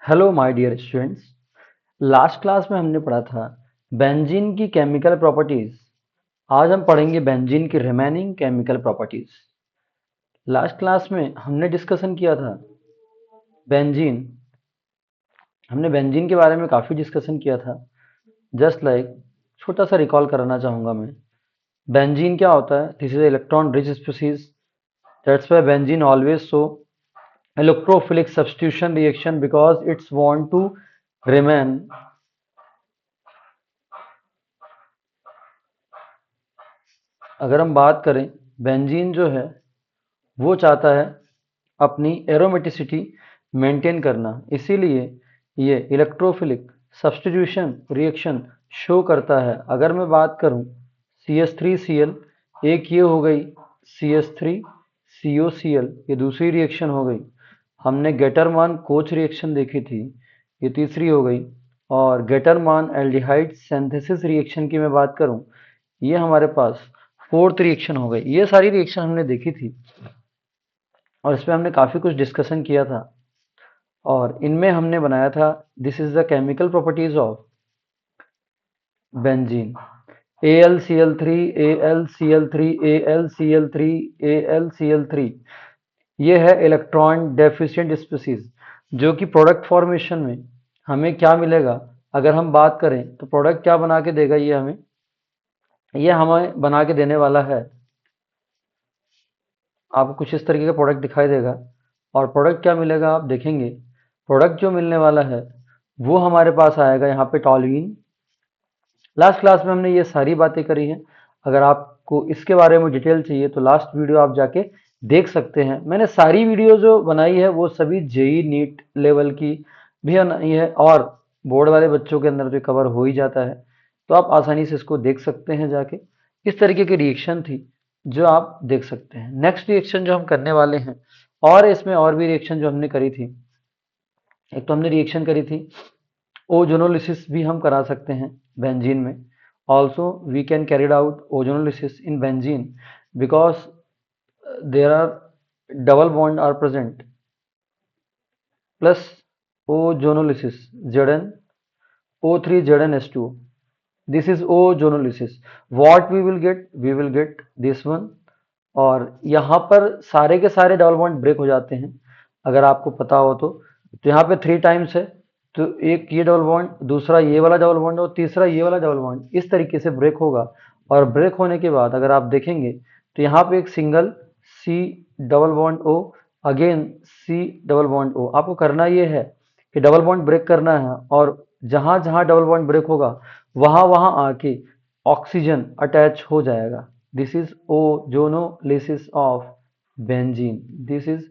Hello my dear students. Last class में हमने पढ़ा था बेंजीन की केमिकल प्रॉपर्टीज। आज हम पढ़ेंगे बेंजीन की remaining chemical properties. Last class में हमने डिस्कशन किया था बेंजीन। हमने बेंजीन के बारे में काफ़ी डिस्कशन किया था। जस्ट लाइक छोटा सा रिकॉल कराना चाहूँगा मैं। बेंजीन क्या होता है? This is electron rich species, that's why benzene always show electrophilic substitution reaction because it's want to remain. अगर हम बात करें, बेंजीन जो है वो चाहता है अपनी एरोमेटिसिटी मेंटेन करना, इसीलिए ये इलेक्ट्रोफिलिक सब्स्टिट्यूशन रिएक्शन शो करता है। अगर मैं बात करूं CH3Cl, एक ये हो गई CH3COCl, ये दूसरी रिएक्शन हो गई। हमने गेटरमान कोच रिएक्शन देखी थी, ये तीसरी हो गई। और गेटरमान एल्डिहाइड सिंथेसिस रिएक्शन की मैं बात करूं, ये हमारे पास फोर्थ रिएक्शन हो गई। ये सारी रिएक्शन हमने देखी थी और इसमें हमने काफ़ी कुछ डिस्कशन किया था और इनमें हमने बनाया था this is the chemical properties of benzene. AlCl3, AlCl3, AlCl3, AlCl3, ये है इलेक्ट्रॉन डेफिशिएंट स्पीसीज, जो कि प्रोडक्ट फॉर्मेशन में हमें क्या मिलेगा? अगर हम बात करें तो प्रोडक्ट क्या बना के देगा? ये हमें बना के देने वाला है, आपको कुछ इस तरीके का प्रोडक्ट दिखाई देगा। और प्रोडक्ट क्या मिलेगा आप देखेंगे, प्रोडक्ट जो मिलने वाला है वो हमारे पास आएगा यहाँ पे टॉल्यूइन। लास्ट क्लास में हमने ये सारी बातें करी हैं। अगर आपको इसके बारे में डिटेल चाहिए तो लास्ट वीडियो आप जाके देख सकते हैं। मैंने सारी वीडियो जो बनाई है वो सभी जेई नीट लेवल की भी बनाई है और बोर्ड वाले बच्चों के अंदर जो कवर हो ही जाता है, तो आप आसानी से इसको देख सकते हैं जाके। इस तरीके की रिएक्शन थी जो आप देख सकते हैं। नेक्स्ट रिएक्शन जो हम करने वाले हैं, और इसमें और भी रिएक्शन जो हमने करी थी, एक तो हमने रिएक्शन करी थी ओजोनोलिसिस भी हम करा सकते हैं बेंजीन में। Also we can carried out ozonolysis in benzene because there are double bond are present plus ozonolysis Zn O3 ZnH2, this is ozonolysis. What we will get? We will get this one। और यहाँ पर सारे के सारे double bond break हो जाते हैं अगर आपको पता हो तो यहाँ पे 3 टाइम्स है, तो एक ये डबल बॉन्ड, दूसरा ये वाला डबल बॉन्ड और तीसरा ये वाला डबल बॉन्ड इस तरीके से ब्रेक होगा। और ब्रेक होने के बाद अगर आप देखेंगे तो यहाँ पे एक single C double bond O, again C double bond O। आपको करना ये है कि डबल बॉन्ड ब्रेक करना है और जहां जहां डबल बॉन्ड ब्रेक होगा वहां वहां आके ऑक्सीजन अटैच हो जाएगा। This is ozonolysis of benzene. This is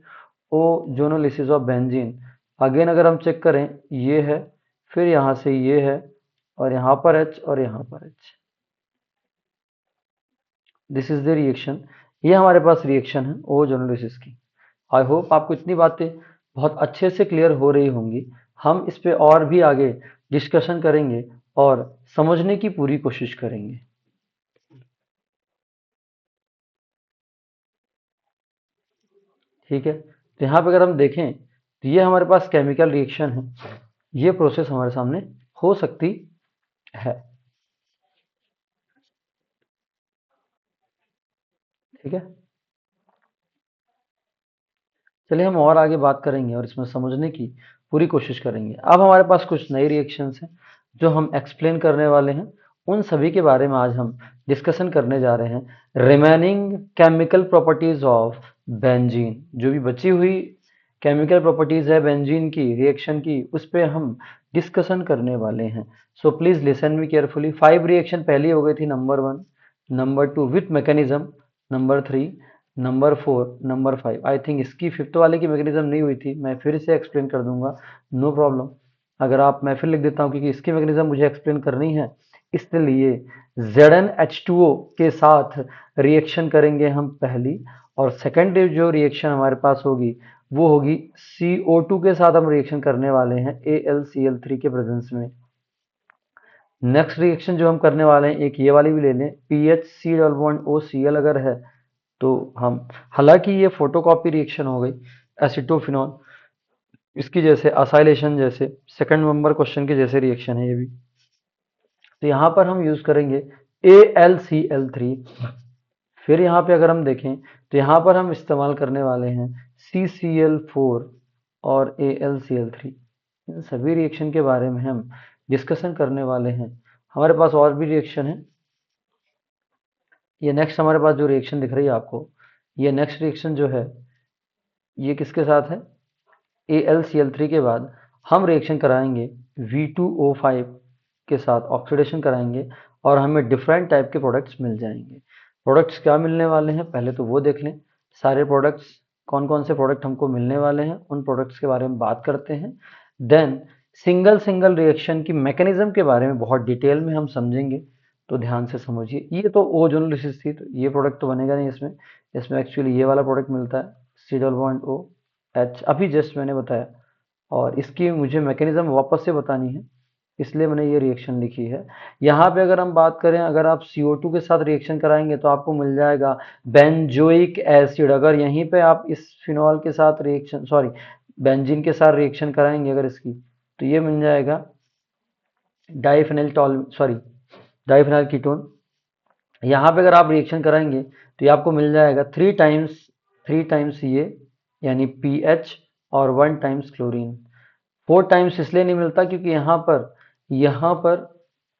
ozonolysis of benzene. Again अगर हम चेक करें, ये है, फिर यहां से ये है और यहां पर H और यहां पर H। This is the reaction. ये हमारे पास रिएक्शन है ओजोनोलिसिस की। आई होप आपको इतनी बातें बहुत अच्छे से क्लियर हो रही होंगी। हम इस पे और भी आगे डिस्कशन करेंगे और समझने की पूरी कोशिश करेंगे। ठीक है, तो यहाँ पे अगर हम देखें तो ये हमारे पास केमिकल रिएक्शन है, ये प्रोसेस हमारे सामने हो सकती है। ठीक है, चलिए हम और आगे बात करेंगे और इसमें समझने की पूरी कोशिश करेंगे। अब हमारे पास कुछ नई रिएक्शंस हैं जो हम एक्सप्लेन करने वाले हैं। उन सभी के बारे में आज हम डिस्कशन करने जा रहे हैं। Remaining chemical properties of benzene, जो भी बची हुई केमिकल प्रॉपर्टीज है बेंजीन की रिएक्शन की, उस पे हम डिस्कशन करने वाले हैं। सो please listen me carefully. 5 reaction पहली हो गई थी, number 1, number 2 with mechanism, number 3, number 4, number 5। I think इसकी फिफ्थ वाले की मैकेनिज्म नहीं हुई थी, मैं फिर से एक्सप्लेन कर दूंगा, नो प्रॉब्लम। अगर आप, मैं फिर लिख देता हूँ क्योंकि इसकी मैकेनिज्म मुझे एक्सप्लेन करनी है, इसलिए ZnH2O के साथ रिएक्शन करेंगे हम पहली। और सेकेंड जो रिएक्शन हमारे पास होगी वो होगी CO2 के साथ हम रिएक्शन करने वाले हैं AlCl3 के प्रेजेंस में। नेक्स्ट रिएक्शन जो हम करने वाले हैं, एक ये वाली भी ले लें, PHC डबल बॉन्ड OCl अगर है तो हम, हालांकि ये फोटोकॉपी रिएक्शन हो गई एसिटोफिनॉल, इसकी जैसे असाइलेशन जैसे सेकंड नंबर क्वेश्चन के जैसे रिएक्शन है ये भी। तो यहाँ पर हम यूज करेंगे AlCl3। फिर यहाँ पे अगर हम देखें तो यहाँ पर हम इस्तेमाल करने वाले हैं CCl4 और AlCl3। इन सभी रिएक्शन के बारे में हम डिस्कशन करने वाले हैं। हमारे पास और भी रिएक्शन है। ये नेक्स्ट हमारे पास जो रिएक्शन दिख रही है आपको, ये नेक्स्ट रिएक्शन जो है ये किसके साथ है? AlCl3 के बाद हम रिएक्शन कराएंगे V2O5 के साथ, ऑक्सीडेशन कराएंगे और हमें डिफरेंट टाइप के प्रोडक्ट्स मिल जाएंगे। प्रोडक्ट्स क्या मिलने वाले हैं पहले तो वो देख लें। सारे प्रोडक्ट्स, कौन कौन से प्रोडक्ट हमको मिलने वाले हैं उन प्रोडक्ट्स के बारे में बात करते हैं। देन सिंगल सिंगल रिएक्शन की मैकेनिज्म के बारे में बहुत डिटेल में हम समझेंगे। तो ध्यान से समझिए। ये तो ओजोनोलिसिस थी, तो ये प्रोडक्ट तो बनेगा नहीं इसमें। इसमें एक्चुअली ये वाला प्रोडक्ट मिलता है C+O H, अभी जस्ट मैंने बताया। और इसकी मुझे मैकेनिज्म वापस से बतानी है, इसलिए मैंने ये रिएक्शन लिखी है। यहाँ पे अगर हम बात करें, अगर आप CO2 के साथ रिएक्शन कराएंगे तो आपको मिल जाएगा बेंजोइक एसिड। अगर यहीं पे आप इस फिनॉल के साथ रिएक्शन, सॉरी, बेंजीन के साथ रिएक्शन कराएंगे अगर इसकी, तो ये मिल जाएगा diphenyl tall, sorry, diphenyl ketone. यहाँ पे अगर आप रिएक्शन कराएंगे तो ये आपको मिल जाएगा थ्री टाइम्स ये, यानी PH, और 1 टाइम्स क्लोरीन। 4 टाइम्स इसलिए नहीं मिलता क्योंकि यहाँ पर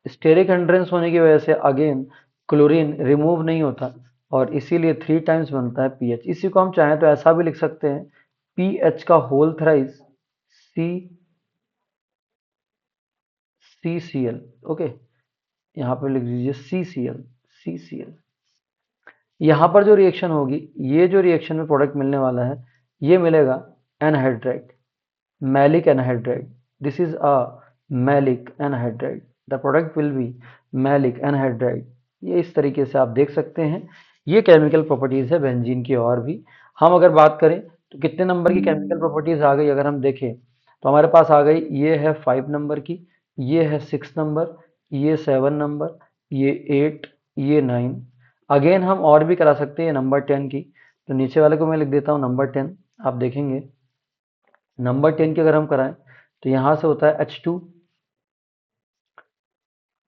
स्टेरिक हिंड्रेंस होने की वजह से अगेन क्लोरीन रिमूव नहीं होता, और इसीलिए 3 टाइम्स बनता है PH। इसी को हम चाहें तो ऐसा भी लिख सकते हैं, PH का होल थ्राइस CCl। ओके, यहाँ पर लिख दीजिए CCl। यहाँ पर जो रिएक्शन होगी, ये जो रिएक्शन में प्रोडक्ट मिलने वाला है, ये मिलेगा anhydride, maleic anhydride. This is a maleic anhydride, the product will be maleic anhydride. ये इस तरीके से आप देख सकते हैं। ये केमिकल प्रॉपर्टीज है बेंजीन की। और भी हम अगर बात करें तो कितने नंबर की केमिकल प्रॉपर्टीज आ गई, अगर हम देखें तो हमारे पास आ गई, ये है 5 नंबर की, ये है 6 नंबर, ये 7 नंबर, ये 8, ये 9। अगेन हम और भी करा सकते हैं नंबर 10 की। तो नीचे वाले को मैं लिख देता हूँ नंबर 10। आप देखेंगे नंबर 10 की अगर हम कराएं तो यहाँ से होता है H2।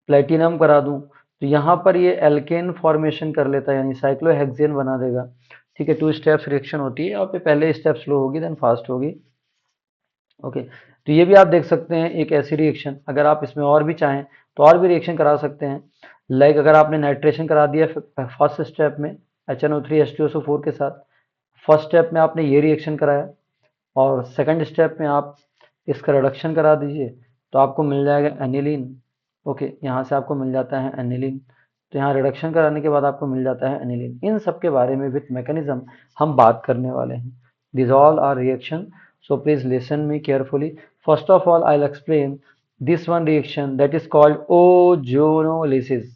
प्लेटिनम करा दूं तो यहाँ पर ये एल्केन फॉर्मेशन कर लेता है, यानी साइक्लोहेक्सेन बना देगा। ठीक है, 2 स्टेप्स रिएक्शन होती है। यहाँ पे पहले स्टेप स्लो होगी, देन फास्ट होगी। ओके, तो ये भी आप देख सकते हैं एक ऐसी रिएक्शन। अगर आप इसमें और भी चाहें तो और भी रिएक्शन करा सकते हैं। लाइक अगर आपने नाइट्रेशन करा दिया फर्स्ट स्टेप में HNO3 H2SO4 के साथ, फर्स्ट स्टेप में आपने ये रिएक्शन कराया, और सेकंड स्टेप में आप इसका रिडक्शन करा दीजिए तो आपको मिल जाएगा एनिलीन। ओके, यहाँ से आपको मिल जाता है एनिलीन। तो यहाँ रिडक्शन कराने के बाद आपको मिल जाता है एनिलीन। इन सब के बारे में विथ मैकेनिज्म हम बात करने वाले हैं। This all are reaction, so please listen me carefully. First of all, I'll explain this one reaction that is called ozonolysis.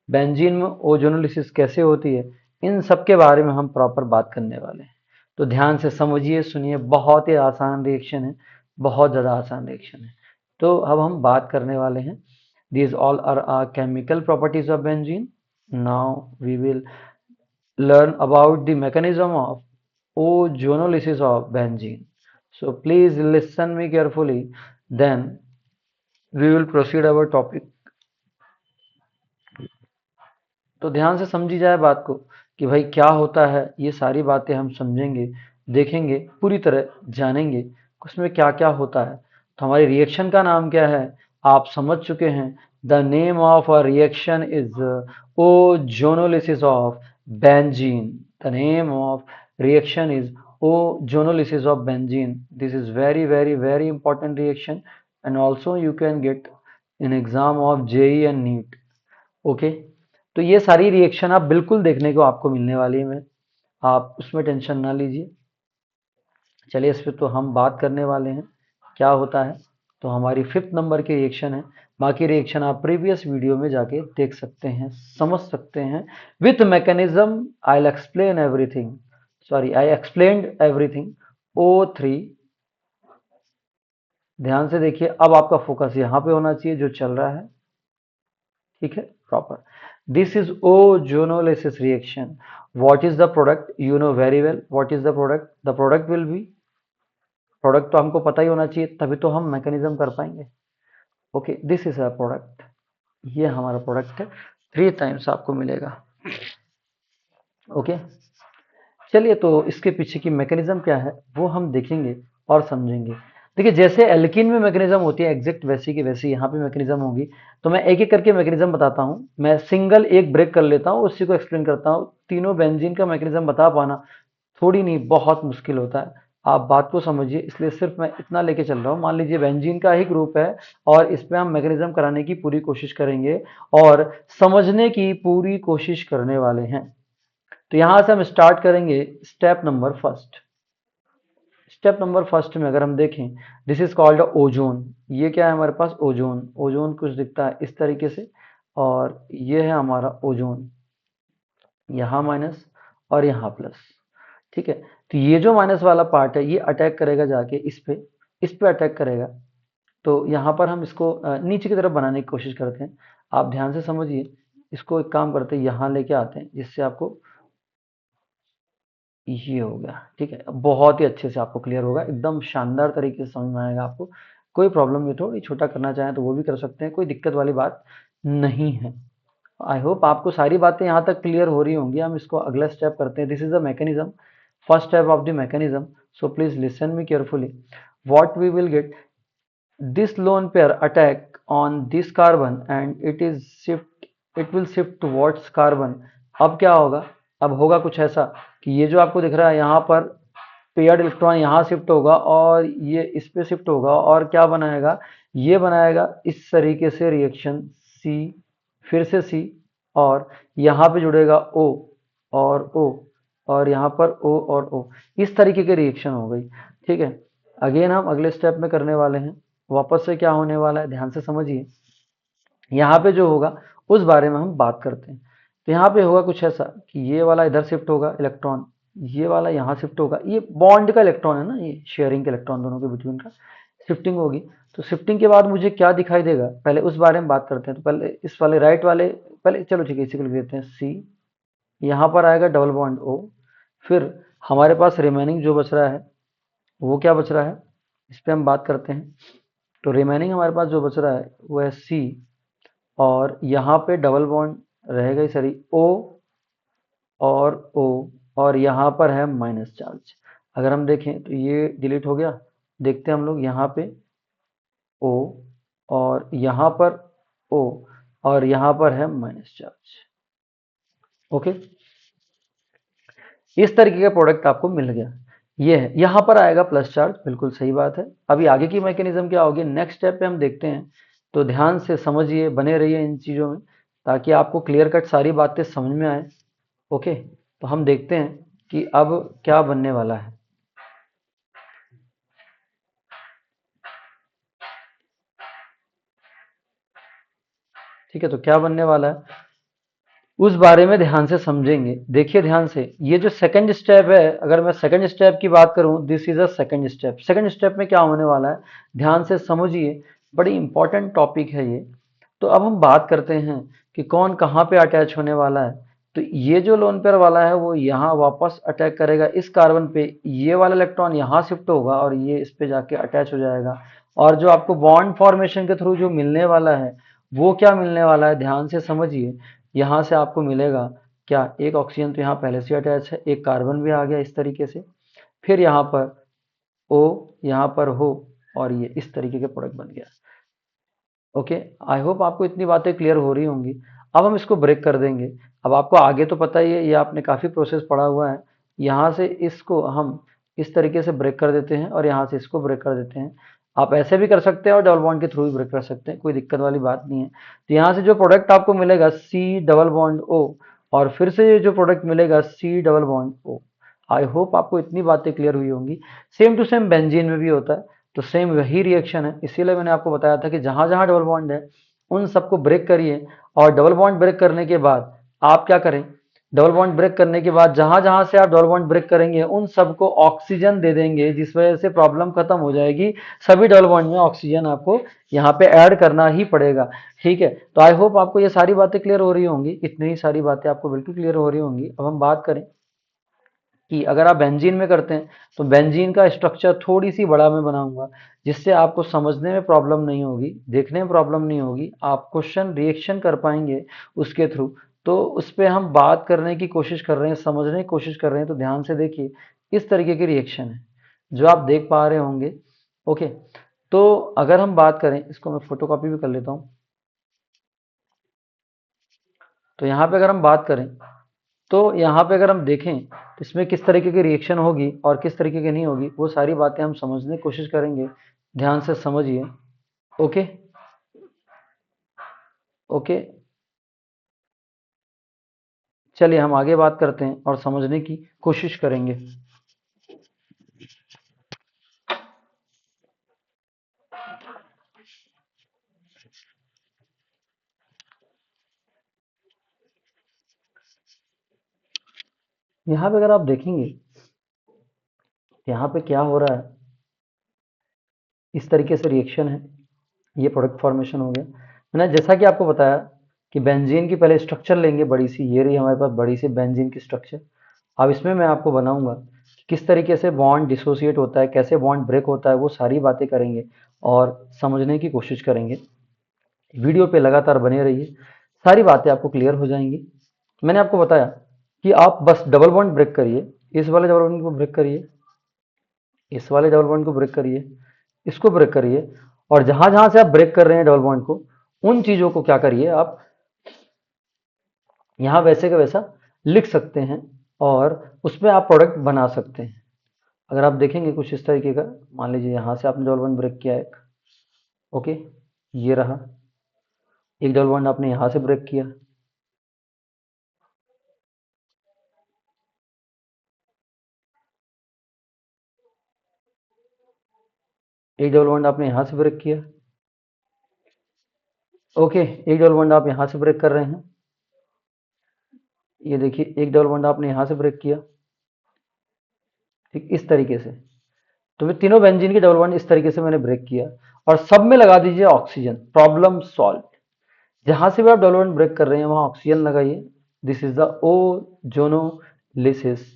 Benzene में ओजोनोलिसिस कैसे होती है, इन सब के बारे में हम प्रॉपर बात करने वाले हैं। तो ध्यान से समझिए, सुनिए। बहुत ही आसान रिएक्शन है, बहुत ज़्यादा आसान रिएक्शन है। तो अब हम बात करने वाले हैं, these all are chemical properties of benzene. Now we will learn about the mechanism of ozonolysis of benzene. So please listen me carefully, then we will proceed our topic. तो ध्यान से समझी जाए बात को कि भाई क्या होता है। ये सारी बातें हम समझेंगे, देखेंगे, पूरी तरह जानेंगे उसमें क्या क्या होता है। तो हमारी रिएक्शन का नाम क्या है आप समझ चुके हैं। The name of a reaction is ozonolysis of benzene. The name of reaction is ozonolysis of benzene. This is very very very important reaction, and also you can get in exam of JEE and NEET. Okay, तो ये सारी reaction आप बिल्कुल देखने को आपको मिलने वाली है। मैं, आप उसमें टेंशन ना लीजिए। चलिए, इस पर तो हम बात करने वाले हैं क्या होता है। तो हमारी 5th नंबर की रिएक्शन है। बाकी रिएक्शन आप प्रीवियस वीडियो में जाके देख सकते हैं, समझ सकते हैं with mechanism. I explain everything, sorry, I explained everything. O3, ध्यान से देखिए। अब आपका फोकस यहाँ पे होना चाहिए जो चल रहा है। ठीक है, proper. This is ozonolysis reaction. What is the product? You know very well what is the product. The product will B product तो हमको पता ही होना चाहिए, तभी तो हम मैकेनिज्म कर पाएंगे। Okay, this is a product, ये हमारा प्रोडक्ट है, 3 टाइम्स आपको मिलेगा। ओके, चलिए तो इसके पीछे की मैकेनिज्म क्या है वो हम देखेंगे और समझेंगे। देखिए, जैसे एल्कीन में मैकेनिज्म होती है एग्जैक्ट वैसी की वैसी यहाँ पे मैकेनिज्म होगी। तो मैं एक एक करके मैकेनिज्म बताता हूँ, मैं सिंगल एक ब्रेक कर लेता हूँ, उसी को एक्सप्लेन करता हूँ। तीनों बेंजीन का मैकेनिज्म बता पाना थोड़ी नहीं बहुत मुश्किल होता है, आप बात को समझिए, इसलिए सिर्फ मैं इतना लेके चल रहा हूँ। मान लीजिए बेंजीन का ही ग्रुप है और इस पे हम मैकेनिज्म कराने की पूरी कोशिश करेंगे और समझने की पूरी कोशिश करने वाले हैं। तो यहां से हम स्टार्ट करेंगे step number first. Step number first में अगर हम देखें, दिस इज कॉल्ड ओजोन। ये क्या है हमारे पास, ओजोन। ओजोन कुछ दिखता है इस तरीके से, और ये है हमारा ओजोन, यहाँ माइनस और यहाँ प्लस। ठीक है, तो ये जो माइनस वाला पार्ट है ये अटैक करेगा जाके इस पे अटैक करेगा। तो यहाँ पर हम इसको नीचे की तरफ बनाने की कोशिश करते हैं। आप ध्यान से समझिए, इसको एक काम करते हैं, यहाँ लेके आते हैं जिससे आपको ये हो गया। ठीक है, बहुत ही अच्छे से आपको क्लियर होगा, एकदम शानदार तरीके से समझ में आएगा आपको। कोई प्रॉब्लम नहीं, थोड़ी छोटा करना चाहें तो वो भी कर सकते हैं, कोई दिक्कत वाली बात नहीं है। आई होप आपको सारी बातें यहाँ तक क्लियर हो रही होंगी। हम इसको अगला स्टेप करते हैं। This is the mechanism, first step of the mechanism. So please listen me carefully. What we will get, this lone pair attack on this carbon and it will shift towards carbon। अब क्या होगा, अब होगा कुछ ऐसा कि ये जो आपको दिख रहा है यहाँ पर पेयर्ड इलेक्ट्रॉन यहाँ शिफ्ट होगा और ये इस पे शिफ्ट होगा और क्या बनाएगा, ये बनाएगा इस तरीके से रिएक्शन सी, फिर से सी, और यहाँ पे जुड़ेगा ओ और ओ, और यहाँ पर ओ और ओ, इस तरीके की रिएक्शन हो गई। ठीक है, अगेन हम अगले स्टेप में करने वाले हैं। वापस से क्या होने वाला है ध्यान से समझिए, यहाँ पे जो होगा उस बारे में हम बात करते हैं। तो यहाँ पे होगा कुछ ऐसा कि ये वाला इधर शिफ्ट होगा इलेक्ट्रॉन, ये वाला यहाँ शिफ्ट होगा, ये बॉन्ड का इलेक्ट्रॉन है ना, ये शेयरिंग के इलेक्ट्रॉन दोनों के बिटवीन का शिफ्टिंग होगी। तो शिफ्टिंग के बाद मुझे क्या दिखाई देगा, पहले उस बारे में बात करते हैं। तो पहले इस वाले राइट वाले, पहले चलो ठीक है इसी को लिख देते हैं सी, यहाँ पर आएगा डबल बॉन्ड ओ, फिर हमारे पास रिमेनिंग जो बच रहा है वो क्या बच रहा है, इस पर हम बात करते हैं। तो रिमेनिंग हमारे पास जो बच रहा है वो है सी, और यहाँ पे डबल बॉन्ड रहेगा ही सरी ओ और ओ, और यहाँ पर है माइनस चार्ज। अगर हम देखें तो ये डिलीट हो गया, देखते हैं हम लोग यहाँ पे ओ और यहाँ पर ओ और यहाँ पर है माइनस चार्ज। ओके, इस तरीके का प्रोडक्ट आपको मिल गया। ये है, यहाँ पर आएगा प्लस चार्ज, बिल्कुल सही बात है। अभी आगे की मैकेनिज्म क्या होगी नेक्स्ट स्टेप पे हम देखते हैं। तो ध्यान से समझिए, बने रहिए इन चीज़ों में ताकि आपको क्लियर कट सारी बातें समझ में आए। ओके, तो हम देखते हैं कि अब क्या बनने वाला है। ठीक है, तो क्या बनने वाला है उस बारे में ध्यान से समझेंगे। देखिए ध्यान से, ये जो सेकंड स्टेप है, अगर मैं सेकंड स्टेप की बात करूं, this is a second step. Second step में क्या होने वाला है ध्यान से समझिए, बड़ी इंपॉर्टेंट टॉपिक है ये। तो अब हम बात करते हैं कि कौन कहाँ पे अटैच होने वाला है। तो ये जो लोन पेयर वाला है वो यहाँ वापस अटैक करेगा इस कार्बन पे, ये वाला इलेक्ट्रॉन यहाँ शिफ्ट होगा और ये इस पे जाके अटैच हो जाएगा। और जो आपको बॉन्ड फॉर्मेशन के थ्रू जो मिलने वाला है वो क्या मिलने वाला है ध्यान से समझिए। यहाँ से आपको मिलेगा क्या, एक ऑक्सीजन तो यहाँ पहले से अटैच है, एक कार्बन भी आ गया इस तरीके से, फिर यहाँ पर ओ यहाँ पर हो, और ये इस तरीके के प्रोडक्ट बन गया। ओके, आई होप आपको इतनी बातें क्लियर हो रही होंगी। अब हम इसको ब्रेक कर देंगे। अब आपको आगे तो पता ही है, ये आपने काफ़ी प्रोसेस पढ़ा हुआ है। यहाँ से इसको हम इस तरीके से ब्रेक कर देते हैं और यहाँ से इसको ब्रेक कर देते हैं। आप ऐसे भी कर सकते हैं और डबल बॉन्ड के थ्रू भी ब्रेक कर सकते हैं, कोई दिक्कत वाली बात नहीं है। तो यहाँ से जो प्रोडक्ट आपको मिलेगा सी डबल बॉन्ड ओ, और फिर से ये जो प्रोडक्ट मिलेगा C double bond O. I hope आपको इतनी बातें क्लियर हुई होंगी। सेम टू सेम बेंजीन में भी होता है, तो सेम वही रिएक्शन है। इसीलिए मैंने आपको बताया था कि जहां जहां डबल बॉन्ड है उन सबको ब्रेक करिए, और डबल बॉन्ड ब्रेक करने के बाद आप क्या करें, डबल बॉन्ड ब्रेक करने के बाद जहां जहां से आप डबल बॉन्ड ब्रेक करेंगे उन सबको ऑक्सीजन दे देंगे, जिस वजह से प्रॉब्लम खत्म हो जाएगी। सभी डबल बॉन्ड में ऑक्सीजन आपको यहाँ पे ऐड करना ही पड़ेगा। ठीक है, तो आई होप आपको ये सारी बातें क्लियर हो रही होंगी, इतनी ही सारी बातें आपको बिल्कुल क्लियर हो रही होंगी। अब हम बात करें कि अगर आप बेंजीन में करते हैं तो बेंजीन का स्ट्रक्चर थोड़ी सी बड़ा मैं बनाऊंगा, जिससे आपको समझने में प्रॉब्लम नहीं होगी, देखने में प्रॉब्लम नहीं होगी, आप क्वेश्चन रिएक्शन कर पाएंगे उसके थ्रू। तो उस पर हम बात करने की कोशिश कर रहे हैं, समझने की कोशिश कर रहे हैं, तो ध्यान से देखिए इस तरीके की रिएक्शन है जो आप देख पा रहे होंगे। ओके, तो अगर हम बात करें, इसको मैं फोटोकॉपी भी कर लेता हूं। तो यहाँ पे अगर हम बात करें, तो यहाँ पे अगर हम देखें तो इसमें किस तरीके की रिएक्शन होगी और किस तरीके की नहीं होगी, वो सारी बातें हम समझने की कोशिश करेंगे। ध्यान से समझिए। ओके। ओके, चलिए हम आगे बात करते हैं और समझने की कोशिश करेंगे। यहाँ पे अगर आप देखेंगे, यहाँ पे क्या हो रहा है, इस तरीके से रिएक्शन है, ये प्रोडक्ट फॉर्मेशन हो गया। मैंने जैसा कि आपको बताया कि बेंजीन की पहले स्ट्रक्चर लेंगे बड़ी सी, ये रही हमारे पास बड़ी सी बेंजीन की स्ट्रक्चर। अब इसमें मैं आपको बनाऊंगा कि किस तरीके से बॉन्ड डिसोसिएट होता है, कैसे बॉन्ड ब्रेक होता है, वो सारी बातें करेंगे और समझने की कोशिश करेंगे। वीडियो पे लगातार बने रहिए, सारी बातें आपको क्लियर हो जाएंगी। मैंने आपको बताया कि आप बस डबल बॉन्ड ब्रेक करिए, इस वाले डबल बॉन्ड को ब्रेक करिए, इस वाले डबल बॉन्ड को ब्रेक करिए, इसको ब्रेक करिए, और जहां जहां से आप ब्रेक कर रहे हैं डबल बॉन्ड को, उन चीजों को क्या करिए आप यहां वैसे का वैसा लिख सकते हैं और उसमें आप प्रोडक्ट बना सकते हैं। अगर आप देखेंगे कुछ इस तरीके का, मान लीजिए यहां से आपने डबल बॉन्ड ब्रेक किया एक। ओके, ये रहा एक डबल बॉन्ड, आपने यहां से ब्रेक किया, एक डबल बॉन्ड आपने यहां से ब्रेक किया। ओके, एक डबल बॉन्ड आप यहां से ब्रेक कर रहे हैं, ये देखिए एक डबल बॉन्ड आपने यहां से ब्रेक किया। ठीक इस तरीके से, तो वे तीनों बेंजीन के डबल बॉन्ड इस तरीके से मैंने ब्रेक किया, और सब में लगा दीजिए ऑक्सीजन। Problem solve. जहां से भी आप डबल बॉन्ड ब्रेक कर रहे हैं वहां ऑक्सीजन लगाइए। This is the ozonolysis,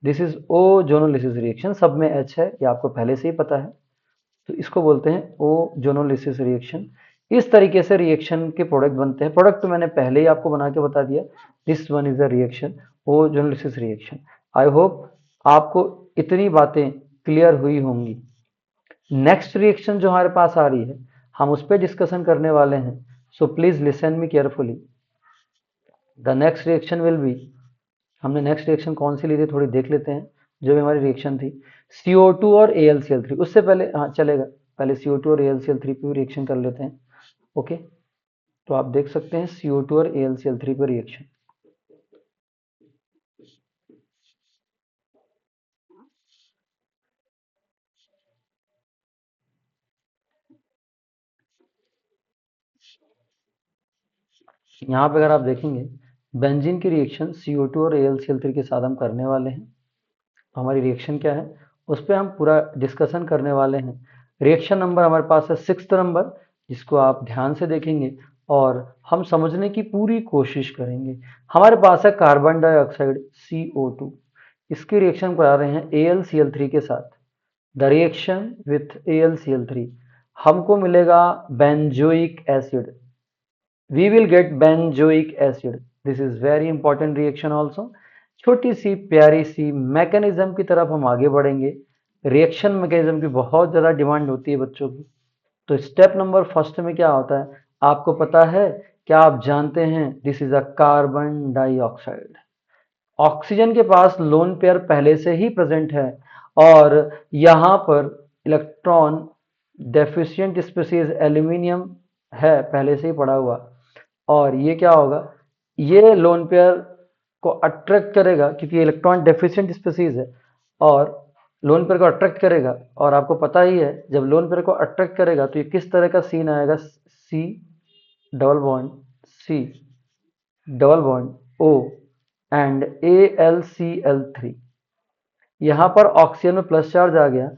this is ozonolysis reaction. सब में एच है, ये आपको पहले से ही पता है, तो इसको बोलते हैं ओ जोनोलिसिस रिएक्शन। इस तरीके से रिएक्शन के प्रोडक्ट बनते हैं। प्रोडक्ट तो मैंने पहले ही आपको बना के बता दिया, this one is the reaction, ozonolysis reaction. I hope आपको इतनी बातें क्लियर हुई होंगी। नेक्स्ट रिएक्शन जो हमारे पास आ रही है, हम उस पर डिस्कशन करने वाले हैं, सो please listen me carefully. The next reaction will be, हमने नेक्स्ट रिएक्शन कौन सी ली थी थोड़ी देख लेते हैं। जो भी हमारी रिएक्शन थी CO2 और AlCl3, उससे पहले हाँ चलेगा, पहले CO2 और AlCl3 पे रिएक्शन कर लेते हैं। ओके, तो आप देख सकते हैं CO2 और AlCl3 पे रिएक्शन। यहाँ पे अगर आप देखेंगे बेंजीन की रिएक्शन CO2 और AlCl3 के साथ हम करने वाले हैं। हमारी रिएक्शन क्या है उस पर हम पूरा डिस्कशन करने वाले हैं। रिएक्शन नंबर हमारे पास है 6th नंबर, जिसको आप ध्यान से देखेंगे और हम समझने की पूरी कोशिश करेंगे। हमारे पास है कार्बन डाइऑक्साइड CO2, इसकी रिएक्शन करा रहे हैं AlCl3 के साथ। द रिएक्शन विथ AlCl3 हमको मिलेगा benzoic acid, we will get benzoic acid. This is very important reaction also. छोटी सी प्यारी सी मैकेनिज्म की तरफ हम आगे बढ़ेंगे। रिएक्शन मैकेनिज्म की बहुत ज़्यादा डिमांड होती है बच्चों की। तो स्टेप नंबर फर्स्ट में क्या होता है आपको पता है, क्या आप जानते हैं? This is a carbon dioxide. Oxygen के पास लोन पेयर पहले से ही प्रेजेंट है, और यहाँ पर इलेक्ट्रॉन डेफिशिएंट स्पीसीज एल्यूमिनियम है पहले से ही पड़ा हुआ, और ये क्या होगा, ये लोन पेयर को अट्रैक्ट करेगा क्योंकि इलेक्ट्रॉन डेफिशिएंट स्पीसीज है, और लोन पेयर को अट्रैक्ट करेगा। और आपको पता ही है जब लोन पेयर को अट्रैक्ट करेगा तो ये किस तरह का सीन आएगा, C double bond C double bond O and AlCl3। यहाँ पर ऑक्सीजन में प्लस चार्ज आ गया,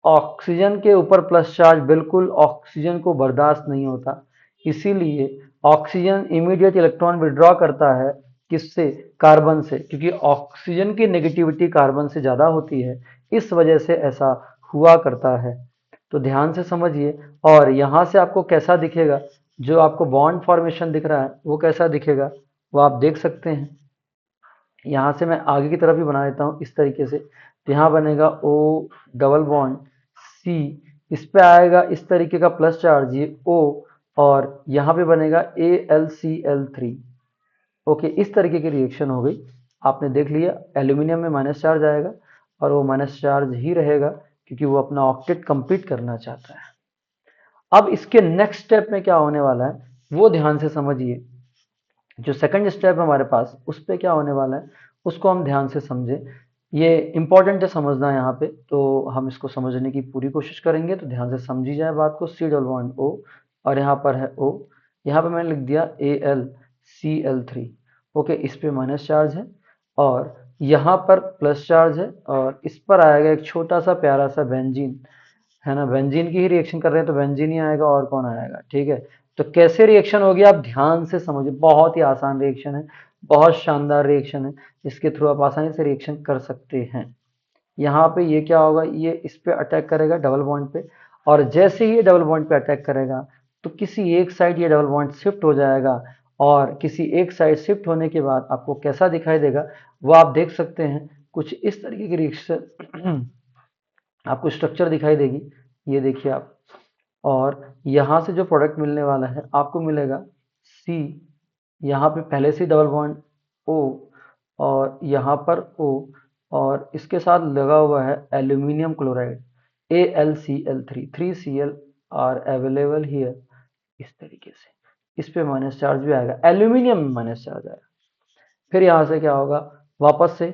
ऑक्सीजन के ऊपर प्लस चार्ज बिल्कुल ऑक्सीजन को बर्दाश्त नहीं होता, इसीलिए ऑक्सीजन इमीडिएट इलेक्ट्रॉन विड्रॉ करता है किससे? कार्बन से, क्योंकि ऑक्सीजन की नेगेटिविटी कार्बन से ज़्यादा होती है, इस वजह से ऐसा हुआ करता है। तो ध्यान से समझिए। और यहाँ से आपको कैसा दिखेगा, जो आपको बॉन्ड फॉर्मेशन दिख रहा है वो कैसा दिखेगा, वो आप देख सकते हैं। यहाँ से मैं आगे की तरफ ही बना देता हूँ इस तरीके से। तो यहाँ बनेगा O डबल बॉन्ड C, इस पे आएगा इस तरीके का प्लस चार्ज, ये O, और यहाँ पे बनेगा AlCl3। ओके, इस तरीके की रिएक्शन हो गई। आपने देख लिया, एल्यूमिनियम में माइनस चार्ज आएगा और वो माइनस चार्ज ही रहेगा क्योंकि वो अपना ऑक्टेट कंप्लीट करना चाहता है। अब इसके नेक्स्ट स्टेप में क्या होने वाला है वो ध्यान से समझिए। जो सेकंड स्टेप है हमारे पास, उस पर क्या होने वाला है उसको हम ध्यान से समझें। ये इंपॉर्टेंट है समझना यहाँ पे, तो हम इसको समझने की पूरी कोशिश करेंगे। तो ध्यान से समझी जाए बात को। C डबल बॉन्ड O, और यहाँ पर है O, यहाँ पे मैंने लिख दिया AlCl3। ओके, इस पे माइनस चार्ज है और यहाँ पर प्लस चार्ज है, और इस पर आएगा एक छोटा सा प्यारा सा बेंजीन, है ना। बेंजीन की ही रिएक्शन कर रहे हैं तो बेंजीन ही आएगा, और कौन आएगा, ठीक है। तो कैसे रिएक्शन होगी आप ध्यान से समझिए। बहुत ही आसान रिएक्शन है, बहुत शानदार रिएक्शन है, इसके थ्रू आप आसानी से रिएक्शन कर सकते हैं। यहाँ पे ये क्या होगा, ये इस पे अटैक करेगा डबल बॉन्ड पे, और जैसे ही ये डबल बॉन्ड पे अटैक करेगा तो किसी एक साइड ये डबल बॉन्ड शिफ्ट हो जाएगा, और किसी एक साइड शिफ्ट होने के बाद आपको कैसा दिखाई देगा वो आप देख सकते हैं। कुछ इस तरीके की रिएक्शन आपको स्ट्रक्चर दिखाई देगी, ये देखिए आप। और यहाँ से जो प्रोडक्ट मिलने वाला है आपको मिलेगा C, यहाँ पे पहले से डबल बॉन्ड O, और यहाँ पर O, और इसके साथ लगा हुआ है aluminium chloride AlCl3, 3Cl are available here, इस तरीके से। इस पे माइनस चार्ज भी आएगा, एल्यूमिनियम में माइनस चार्ज आएगा। फिर यहाँ से क्या होगा, वापस से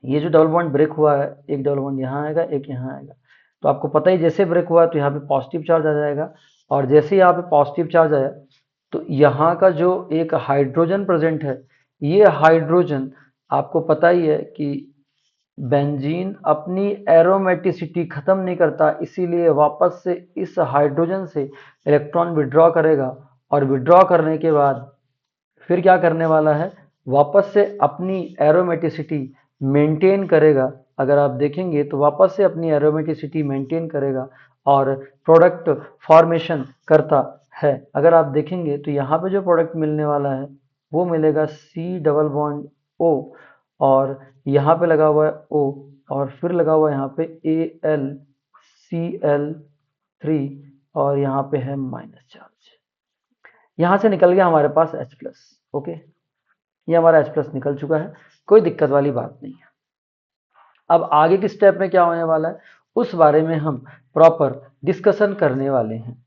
ये जो डबल बॉन्ड ब्रेक हुआ है, एक डबल बॉन्ड यहाँ आएगा, एक यहाँ आएगा। तो आपको पता ही, जैसे ब्रेक हुआ तो यहाँ पे पॉजिटिव चार्ज आ जाएगा, और जैसे यहाँ पे पॉजिटिव चार्ज आया तो यहाँ का जो एक हाइड्रोजन प्रेजेंट है, ये हाइड्रोजन आपको पता ही है कि बेंजीन अपनी एरोमेटिसिटी खत्म नहीं करता, इसीलिए वापस से इस हाइड्रोजन से इलेक्ट्रॉन विड्रॉ करेगा, और विड्रॉ करने के बाद फिर क्या करने वाला है, वापस से अपनी एरोमेटिसिटी मेंटेन करेगा। अगर आप देखेंगे तो वापस से अपनी एरोमेटिसिटी मेंटेन करेगा और प्रोडक्ट फॉर्मेशन करता है। अगर आप देखेंगे तो यहाँ पे जो प्रोडक्ट मिलने वाला है वो मिलेगा C डबल बॉन्ड O, और यहाँ पे लगा हुआ है O, और फिर लगा हुआ है यहाँ पे AlCl3, और यहाँ पे है माइनस चार्ज। यहाँ से निकल गया हमारे पास H+। ओके, ये हमारा H+ निकल चुका है, कोई दिक्कत वाली बात नहीं है। अब आगे के स्टेप में क्या होने वाला है उस बारे में हम प्रॉपर डिस्कशन करने वाले हैं,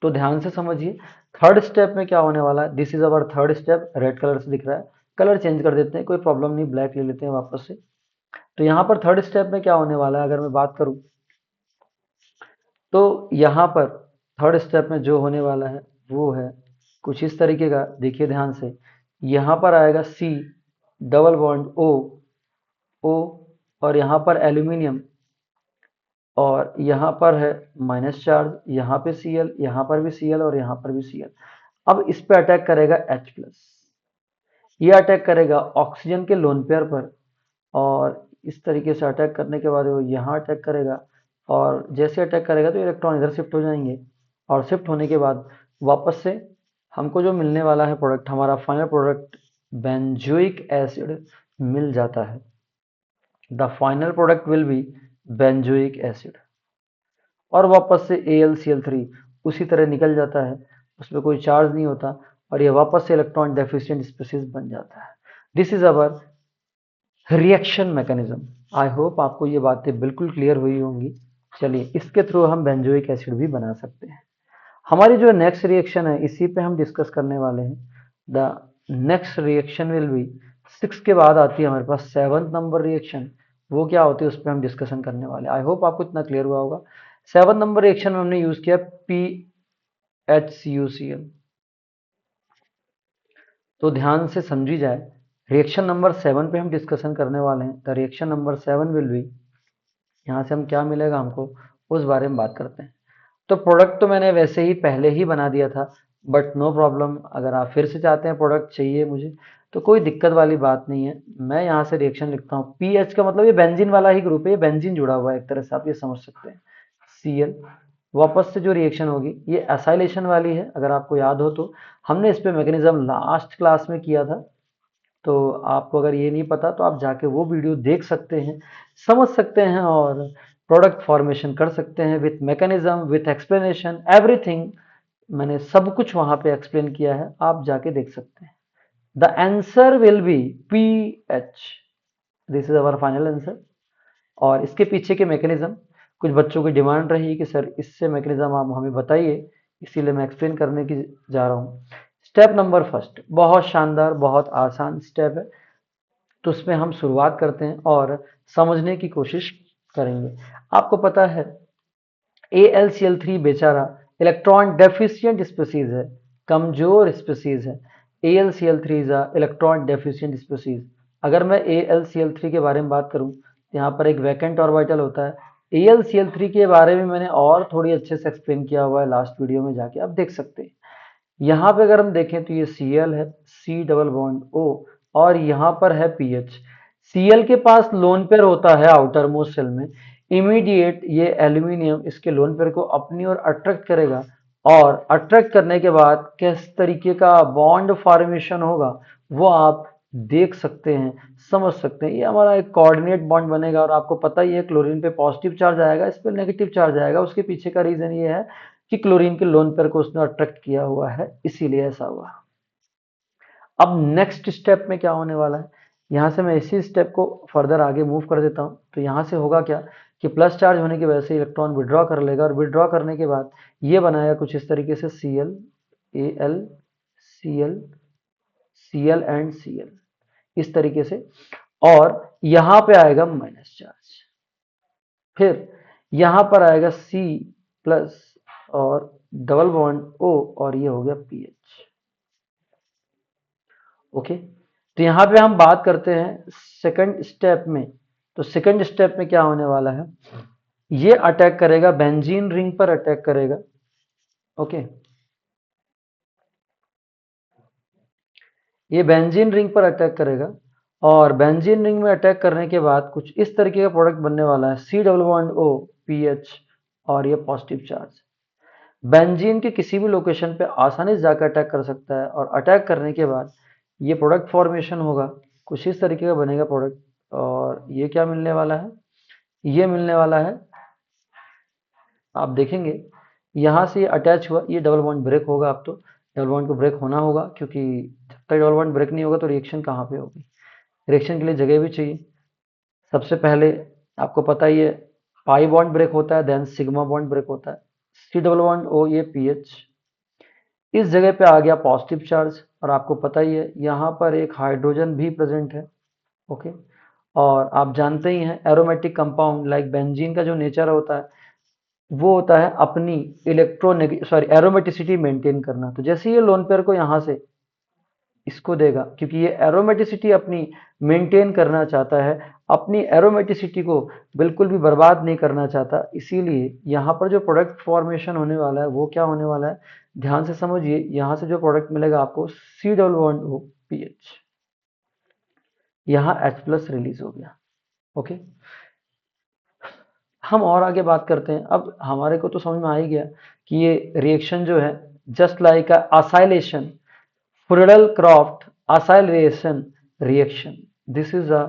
तो ध्यान से समझिए। थर्ड स्टेप में क्या होने वाला है, this is our third step. Red colour से दिख रहा है, कलर चेंज कर देते हैं, कोई प्रॉब्लम नहीं, ब्लैक ले लेते हैं वापस से। तो यहाँ पर थर्ड स्टेप में क्या होने वाला है अगर मैं बात करूँ, तो यहाँ पर थर्ड स्टेप में जो होने वाला है वो है कुछ इस तरीके का, देखिए ध्यान से। यहाँ पर आएगा C डबल बॉन्ड O, और यहाँ पर एल्यूमिनियम, और यहाँ पर है माइनस चार्ज, यहाँ पे Cl, यहाँ पर भी Cl, और यहाँ पर भी Cl। अब इस पे अटैक करेगा H+, ये अटैक करेगा ऑक्सीजन के लोन पेयर पर, और इस तरीके से अटैक करने के बाद वो यहाँ अटैक करेगा, और जैसे अटैक करेगा तो इलेक्ट्रॉन इधर शिफ्ट हो जाएंगे, और शिफ्ट होने के बाद वापस से हमको जो मिलने वाला है प्रोडक्ट, हमारा फाइनल प्रोडक्ट बेंजोइक एसिड मिल जाता है। The final product will B benzoic acid, और वापस से AlCl3 उसी तरह निकल जाता है, उसमें कोई चार्ज नहीं होता, और ये वापस से इलेक्ट्रॉन डेफिशिएंट स्पीशीज बन जाता है। This is our reaction mechanism. I hope आपको ये बातें बिल्कुल क्लियर हुई होंगी। चलिए, इसके थ्रू हम बेंजोइक एसिड भी बना सकते हैं। हमारी जो नेक्स्ट रिएक्शन है इसी पे हम डिस्कस करने वाले हैं। The next reaction will be 6 के बाद आती है हमारे पास 7th नंबर रिएक्शन, वो क्या होती है उस पर हम डिस्कशन करने वाले हैं। आई होप आपको इतना क्लियर हुआ होगा। 7 नंबर रिएक्शन में हमने यूज किया PHCuCl, तो ध्यान से समझी जाए। रिएक्शन नंबर 7 पे हम डिस्कशन करने वाले हैं। The reaction number 7 will be, यहाँ से हम क्या मिलेगा हमको उस बारे में बात करते हैं। तो प्रोडक्ट तो मैंने वैसे ही पहले ही बना दिया था, बट नो प्रॉब्लम, अगर आप फिर से चाहते हैं प्रोडक्ट चाहिए मुझे तो कोई दिक्कत वाली बात नहीं है। मैं यहाँ से रिएक्शन लिखता हूँ, पी एच का मतलब ये बेंजीन वाला ही ग्रुप है, ये बेंजीन जुड़ा हुआ है एक तरह से, आप ये समझ सकते हैं। सी एल, वापस से जो रिएक्शन होगी ये एसाइलेशन वाली है, अगर आपको याद हो तो हमने इस पे मैकेनिज्म लास्ट क्लास में किया था। तो आपको अगर ये नहीं पता तो आप जाके वो वीडियो देख सकते हैं, समझ सकते हैं और प्रोडक्ट फॉर्मेशन कर सकते हैं with mechanism, with explanation, everything. मैंने सब कुछ वहां पे एक्सप्लेन किया है, आप जाके देख सकते हैं। The answer will be P H, this is our final answer. और इसके पीछे के मैकेनिज्म, कुछ बच्चों की डिमांड रही कि सर इससे मैकेनिज्म आप हमें बताइए, इसीलिए मैं एक्सप्लेन करने की जा रहा हूँ। स्टेप नंबर फर्स्ट, बहुत शानदार, बहुत आसान स्टेप है, तो उसमें हम शुरुआत करते हैं और समझने की कोशिश करेंगे। आपको पता है AlCl3 बेचारा इलेक्ट्रॉन डेफिशिएंट स्पीसीज है, कमजोर स्पीसीज है। AlCl3 is a electron deficient species. अगर मैं AlCl3 के बारे में बात करूं तो यहाँ पर एक वैकेंट ऑर्बिटल होता है। AlCl3 के बारे में मैंने और थोड़ी अच्छे से एक्सप्लेन किया हुआ है लास्ट वीडियो में, जाके आप देख सकते हैं। यहाँ पे अगर हम देखें तो ये Cl है, C डबल बॉन्ड O, और यहाँ पर है पीएच। Cl के पास लोन पेयर होता है आउटर मोस्ट शेल में, इमीडिएट ये एल्यूमिनियम इसके लोन पेयर को अपनी ओर अट्रैक्ट करेगा, और अट्रैक्ट करने के बाद किस तरीके का बॉन्ड फॉर्मेशन होगा वो आप देख सकते हैं, समझ सकते हैं। ये हमारा एक कोऑर्डिनेट बॉन्ड बनेगा, और आपको पता ही है क्लोरीन पे पॉजिटिव चार्ज आएगा, इस पे नेगेटिव चार्ज आएगा। उसके पीछे का रीजन ये है कि क्लोरीन के लोन पेयर को उसने अट्रैक्ट किया हुआ है, इसीलिए ऐसा हुआ। अब नेक्स्ट स्टेप में क्या होने वाला है, यहां से मैं इसी स्टेप को फर्दर आगे मूव कर देता हूं। तो यहां से होगा क्या कि प्लस चार्ज होने की वजह से इलेक्ट्रॉन विड्रॉ कर लेगा, और विड्रॉ करने के बाद ये बनाएगा कुछ इस तरीके से Cl, Al, Cl, Cl and Cl, इस तरीके से। और यहां पे आएगा माइनस चार्ज, फिर यहां पर आएगा C प्लस और डबल बॉन्ड O, और ये हो गया पीएच। ओके, तो यहां पे हम बात करते हैं सेकंड स्टेप में। तो सेकंड स्टेप में क्या होने वाला है, ये अटैक करेगा बेंजीन रिंग पर, अटैक करेगा। ओके, ये बेंजीन रिंग पर अटैक करेगा, और बेंजीन रिंग में अटैक करने के बाद कुछ इस तरीके का प्रोडक्ट बनने वाला है, C double bond O, pH, और ये पॉजिटिव चार्ज बेंजीन के किसी भी लोकेशन पे आसानी से जाकर अटैक कर सकता है, और अटैक करने के बाद ये प्रोडक्ट फॉर्मेशन होगा, कुछ इस तरीके का बनेगा प्रोडक्ट। और ये क्या मिलने वाला है, ये मिलने वाला है, आप देखेंगे यहाँ से अटैच हुआ, ये डबल बॉन्ड ब्रेक होगा। अब तो डबल बॉन्ड को ब्रेक होना होगा, क्योंकि जब तक डबल बॉन्ड ब्रेक नहीं होगा तो रिएक्शन कहाँ पे होगी। रिएक्शन के लिए जगह भी चाहिए। सबसे पहले आपको पता ही है पाई बॉन्ड ब्रेक होता है, देन सिग्मा बॉन्ड ब्रेक होता है। C डबल बॉन्ड O, ये पीएच, इस जगह पे आ गया पॉजिटिव चार्ज, और आपको पता ही है यहाँ पर एक हाइड्रोजन भी प्रेजेंट है। ओके, और आप जानते ही हैं एरोमेटिक कंपाउंड लाइक बेंजीन का जो नेचर होता है वो होता है अपनी एरोमेटिसिटी मेंटेन करना। तो जैसे ये लोन पेयर को यहाँ से इसको देगा, क्योंकि ये एरोमेटिसिटी अपनी मेंटेन करना चाहता है, अपनी एरोमेटिसिटी को बिल्कुल भी बर्बाद नहीं करना चाहता, इसीलिए यहाँ पर जो प्रोडक्ट फॉर्मेशन होने वाला है वो क्या होने वाला है, ध्यान से समझिए। यहाँ से जो प्रोडक्ट मिलेगा आपको C double bond O, pH, यहाँ H प्लस रिलीज हो गया। ओके, हम और आगे बात करते हैं। अब हमारे को तो समझ में आ ही गया कि ये रिएक्शन जो है just like acylation, Friedel-Crafts acylation reaction. This is a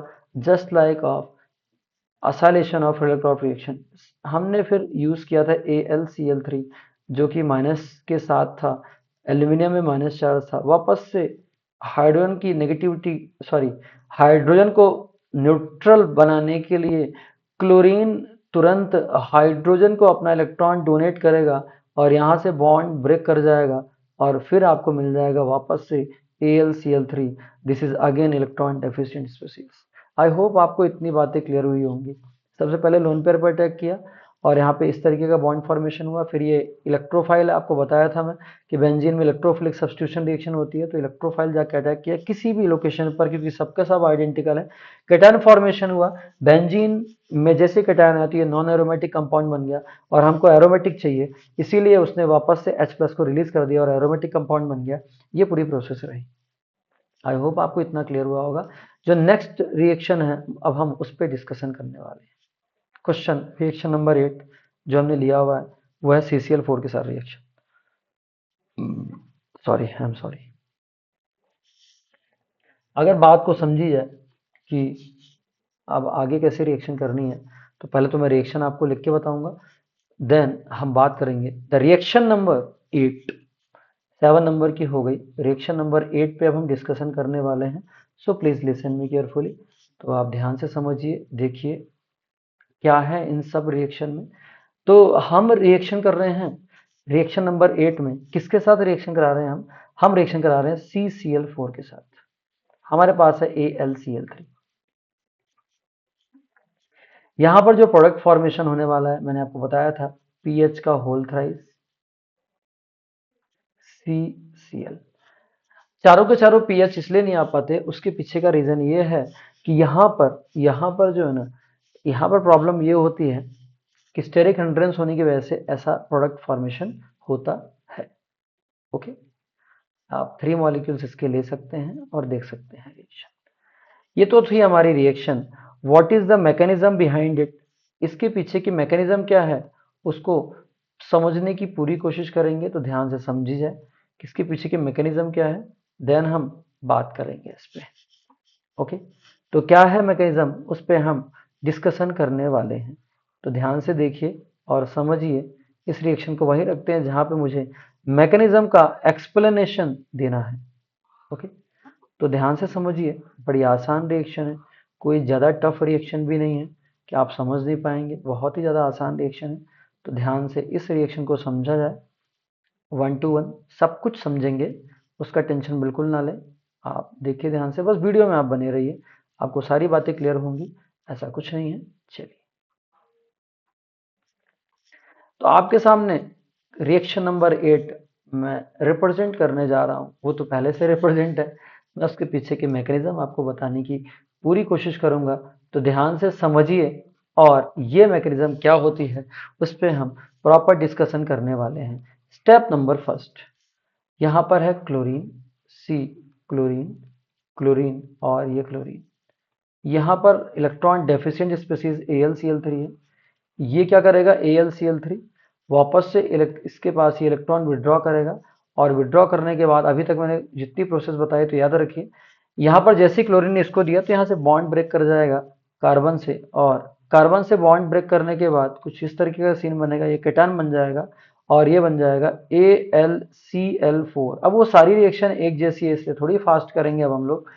just like of acylation of Friedel-Crafts reaction. हमने फिर यूज किया था AlCl3, जो कि माइनस के साथ था, एल्यूमिनियम में माइनस चार्ज था। वापस से हाइड्रोजन की नेगेटिविटी, सॉरी, हाइड्रोजन को न्यूट्रल बनाने के लिए क्लोरीन तुरंत हाइड्रोजन को अपना इलेक्ट्रॉन डोनेट करेगा, और यहाँ से बॉन्ड ब्रेक कर जाएगा, और फिर आपको मिल जाएगा वापस से AlCl3। This is again electron deficient species. I hope आपको इतनी बातें क्लियर हुई होंगी। सबसे पहले लोन पेयर पर अटैक किया, और यहाँ पे इस तरीके का बॉन्ड फॉर्मेशन हुआ। फिर ये इलेक्ट्रोफाइल, आपको बताया था मैं कि बेंजीन में इलेक्ट्रोफिलिक सब्स्टिट्यूशन रिएक्शन होती है, तो इलेक्ट्रोफाइल जाके अटैक किया किसी भी लोकेशन पर, क्योंकि सबका सब आइडेंटिकल है। कैटायन फॉर्मेशन हुआ, बेंजीन में जैसे कैटायन आती है नॉन एरोमेटिक कंपाउंड बन गया, और हमको एरोमेटिक चाहिए, इसीलिए उसने वापस से H+ को रिलीज कर दिया और एरोमेटिक कंपाउंड बन गया। ये पूरी प्रोसेस रही। आई होप आपको इतना क्लियर हुआ होगा। जो नेक्स्ट रिएक्शन है अब हम उस पर डिस्कशन करने वाले हैं। क्वेश्चन रिएक्शन नंबर 8 जो हमने लिया हुआ है वो है CCl4 के साथ reaction. Sorry, I am sorry. अगर बात को समझी जाए कि अब आगे कैसे रिएक्शन करनी है, तो पहले तो मैं रिएक्शन आपको लिख के बताऊंगा, देन हम बात करेंगे द रिएक्शन नंबर 8। 7 नंबर की हो गई, रिएक्शन नंबर 8 पे अब हम डिस्कशन करने वाले हैं। सो प्लीज लिसन मी केयरफुली। तो आप ध्यान से समझिए, देखिए क्या है इन सब रिएक्शन में। तो हम रिएक्शन कर रहे हैं रिएक्शन नंबर 8 में, किसके साथ रिएक्शन करा रहे हैं हम रिएक्शन करा रहे हैं CCl4 के साथ। हमारे पास है AlCl3। यहां पर जो प्रोडक्ट फॉर्मेशन होने वाला है मैंने आपको बताया था, पीएच का होल थ्राइस CCl। चारों के चारों पीएच इसलिए नहीं आ पाते, उसके पीछे का रीजन ये है कि यहाँ पर जो है ना, यहाँ पर प्रॉब्लम ये होती है कि स्टेरिक हिंड्रेंस होने की वजह से ऐसा प्रोडक्ट फॉर्मेशन होता है। ओके, आप 3 मॉलिक्यूल्स इसके ले सकते हैं और देख सकते हैं रिएक्शन। ये तो थी हमारी reaction. What is the mechanism behind it, इसके पीछे की मैकेनिज्म क्या है उसको समझने की पूरी कोशिश करेंगे। तो ध्यान से समझी जाए कि इसके पीछे की मैकेनिज्म क्या है, देन हम बात करेंगे इस पे। ओके, तो क्या है मैकेनिज्म, उस पे हम डिस्कशन करने वाले हैं। तो ध्यान से देखिए और समझिए। इस रिएक्शन को वहीं रखते हैं जहां पे मुझे मैकेनिज्म का एक्सप्लेनेशन देना है। ओके, तो ध्यान से समझिए, बड़ी आसान रिएक्शन है, कोई ज़्यादा टफ रिएक्शन भी नहीं है कि आप समझ नहीं पाएंगे, बहुत ही ज़्यादा आसान रिएक्शन है। तो ध्यान से इस रिएक्शन को समझा जाए, 1 to 1 सब कुछ समझेंगे, उसका टेंशन बिल्कुल ना लें। आप देखिए ध्यान से, बस वीडियो में आप बने रहिए, आपको सारी बातें क्लियर होंगी, ऐसा कुछ नहीं है। चलिए, तो आपके सामने रिएक्शन नंबर 8 मैं रिप्रेजेंट करने जा रहा हूँ, वो तो पहले से रिप्रेजेंट है, मैं उसके पीछे के मैकेनिज्म आपको बताने की पूरी कोशिश करूंगा। तो ध्यान से समझिए, और ये मैकेनिज्म क्या होती है उस पर हम प्रॉपर डिस्कशन करने वाले हैं। स्टेप नंबर फर्स्ट, यहाँ पर है क्लोरीन, सी क्लोरीन, क्लोरीन और ये क्लोरीन। यहाँ पर इलेक्ट्रॉन डेफिशिएंट स्पीसीज AlCl3 है। ये क्या करेगा, AlCl3 वापस से इसके पास ये इलेक्ट्रॉन विड्रॉ करेगा, और विड्रॉ करने के बाद अभी तक मैंने जितनी प्रोसेस बताई तो याद रखिए, यहाँ पर जैसे क्लोरीन ने इसको दिया तो यहाँ से बॉन्ड ब्रेक कर जाएगा कार्बन से, और कार्बन से बॉन्ड ब्रेक करने के बाद कुछ इस तरीके का सीन बनेगा, ये केटान बन जाएगा और ये बन जाएगा AlCl4। अब वो सारी रिएक्शन एक जैसी है, इसलिए थोड़ी फास्ट करेंगे अब हम लोग।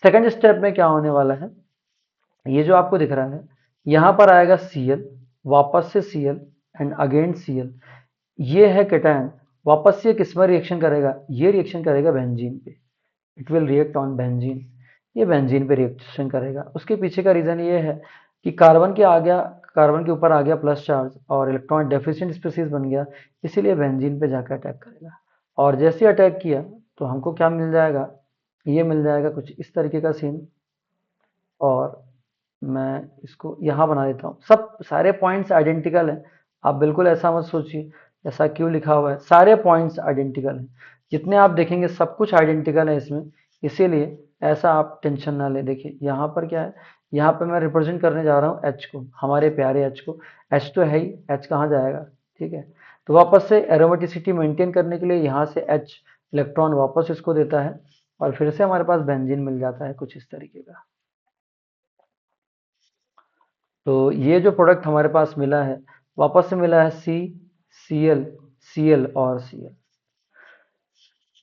सेकंड स्टेप में क्या होने वाला है, ये जो आपको दिख रहा है, यहां पर आएगा Cl, वापस से Cl एंड अगेन Cl, ये है केटायन, वापस से किस में रिएक्शन करेगा, ये रिएक्शन करेगा बेंजीन पे, it will react on benzene, ये बेंजीन पे रिएक्शन करेगा। उसके पीछे का रीजन ये है कि कार्बन के आ गया, कार्बन के ऊपर आ गया प्लस चार्ज और इलेक्ट्रॉन डेफिशिएंट स्पीसीज बन गया, इसीलिए बेंजीन पे जाकर अटैक करेगा। और जैसे अटैक किया तो हमको क्या मिल जाएगा, ये मिल जाएगा कुछ इस तरीके का सीन। और मैं इसको यहाँ बना देता हूँ, सब सारे पॉइंट्स आइडेंटिकल हैं, आप बिल्कुल ऐसा मत सोचिए ऐसा क्यों लिखा हुआ है, सारे पॉइंट्स आइडेंटिकल हैं, जितने आप देखेंगे सब कुछ आइडेंटिकल है इसमें, इसीलिए ऐसा आप टेंशन ना ले। देखिए यहाँ पर क्या है, यहाँ पर मैं रिप्रेजेंट करने जा रहा हूँ एच को, हमारे प्यारे एच को। एच तो है ही, एच कहाँ जाएगा, ठीक है। तो वापस से एरोमेटिसिटी मेंटेन करने के लिए यहाँ से एच इलेक्ट्रॉन वापस इसको देता है, और फिर से हमारे पास बेंजीन मिल जाता है कुछ इस तरीके का। तो ये जो प्रोडक्ट हमारे पास मिला है, वापस से मिला है Cl, Cl और Cl,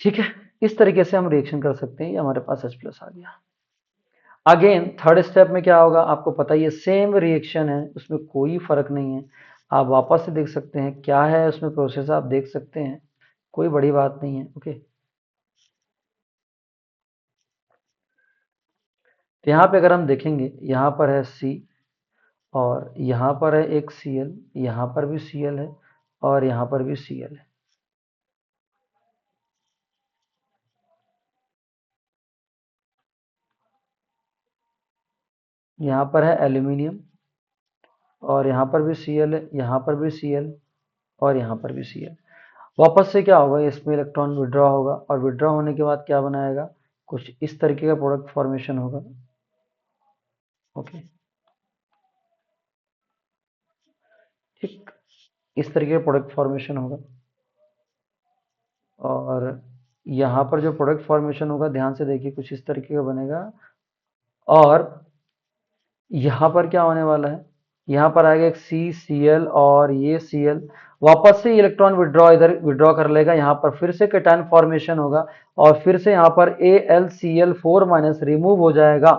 ठीक है। इस तरीके से हम रिएक्शन कर सकते हैं, ये हमारे पास H+ आ गया। अगेन थर्ड स्टेप में क्या होगा आपको पता ही है, सेम रिएक्शन है, उसमें कोई फर्क नहीं है। आप वापस से देख सकते हैं क्या है उसमें प्रोसेस, आप देख सकते हैं, कोई बड़ी बात नहीं है। ओके, तो यहाँ पे अगर हम देखेंगे, यहाँ पर है C और यहाँ पर है एक Cl, यहाँ पर भी Cl है और यहाँ पर भी Cl है। यहाँ पर है एल्यूमिनियम और यहाँ पर भी Cl है, यहाँ पर भी Cl और यहाँ पर भी Cl। वापस से क्या होगा, इसमें इलेक्ट्रॉन विड्रॉ होगा और विड्रॉ होने के बाद क्या बनाएगा, कुछ इस तरीके का प्रोडक्ट फॉर्मेशन होगा। ओके, ठीक, इस तरीके का प्रोडक्ट फॉर्मेशन होगा। और यहाँ पर जो प्रोडक्ट फॉर्मेशन होगा, ध्यान से देखिए, कुछ इस तरीके का बनेगा। और यहाँ पर क्या होने वाला है, यहाँ पर आएगा एक CCl और ये Cl, वापस से इलेक्ट्रॉन विड्रॉ इधर विड्रॉ कर लेगा, यहाँ पर फिर से कैटायन फॉर्मेशन होगा और फिर से यहाँ पर AlCl4- रिमूव हो जाएगा।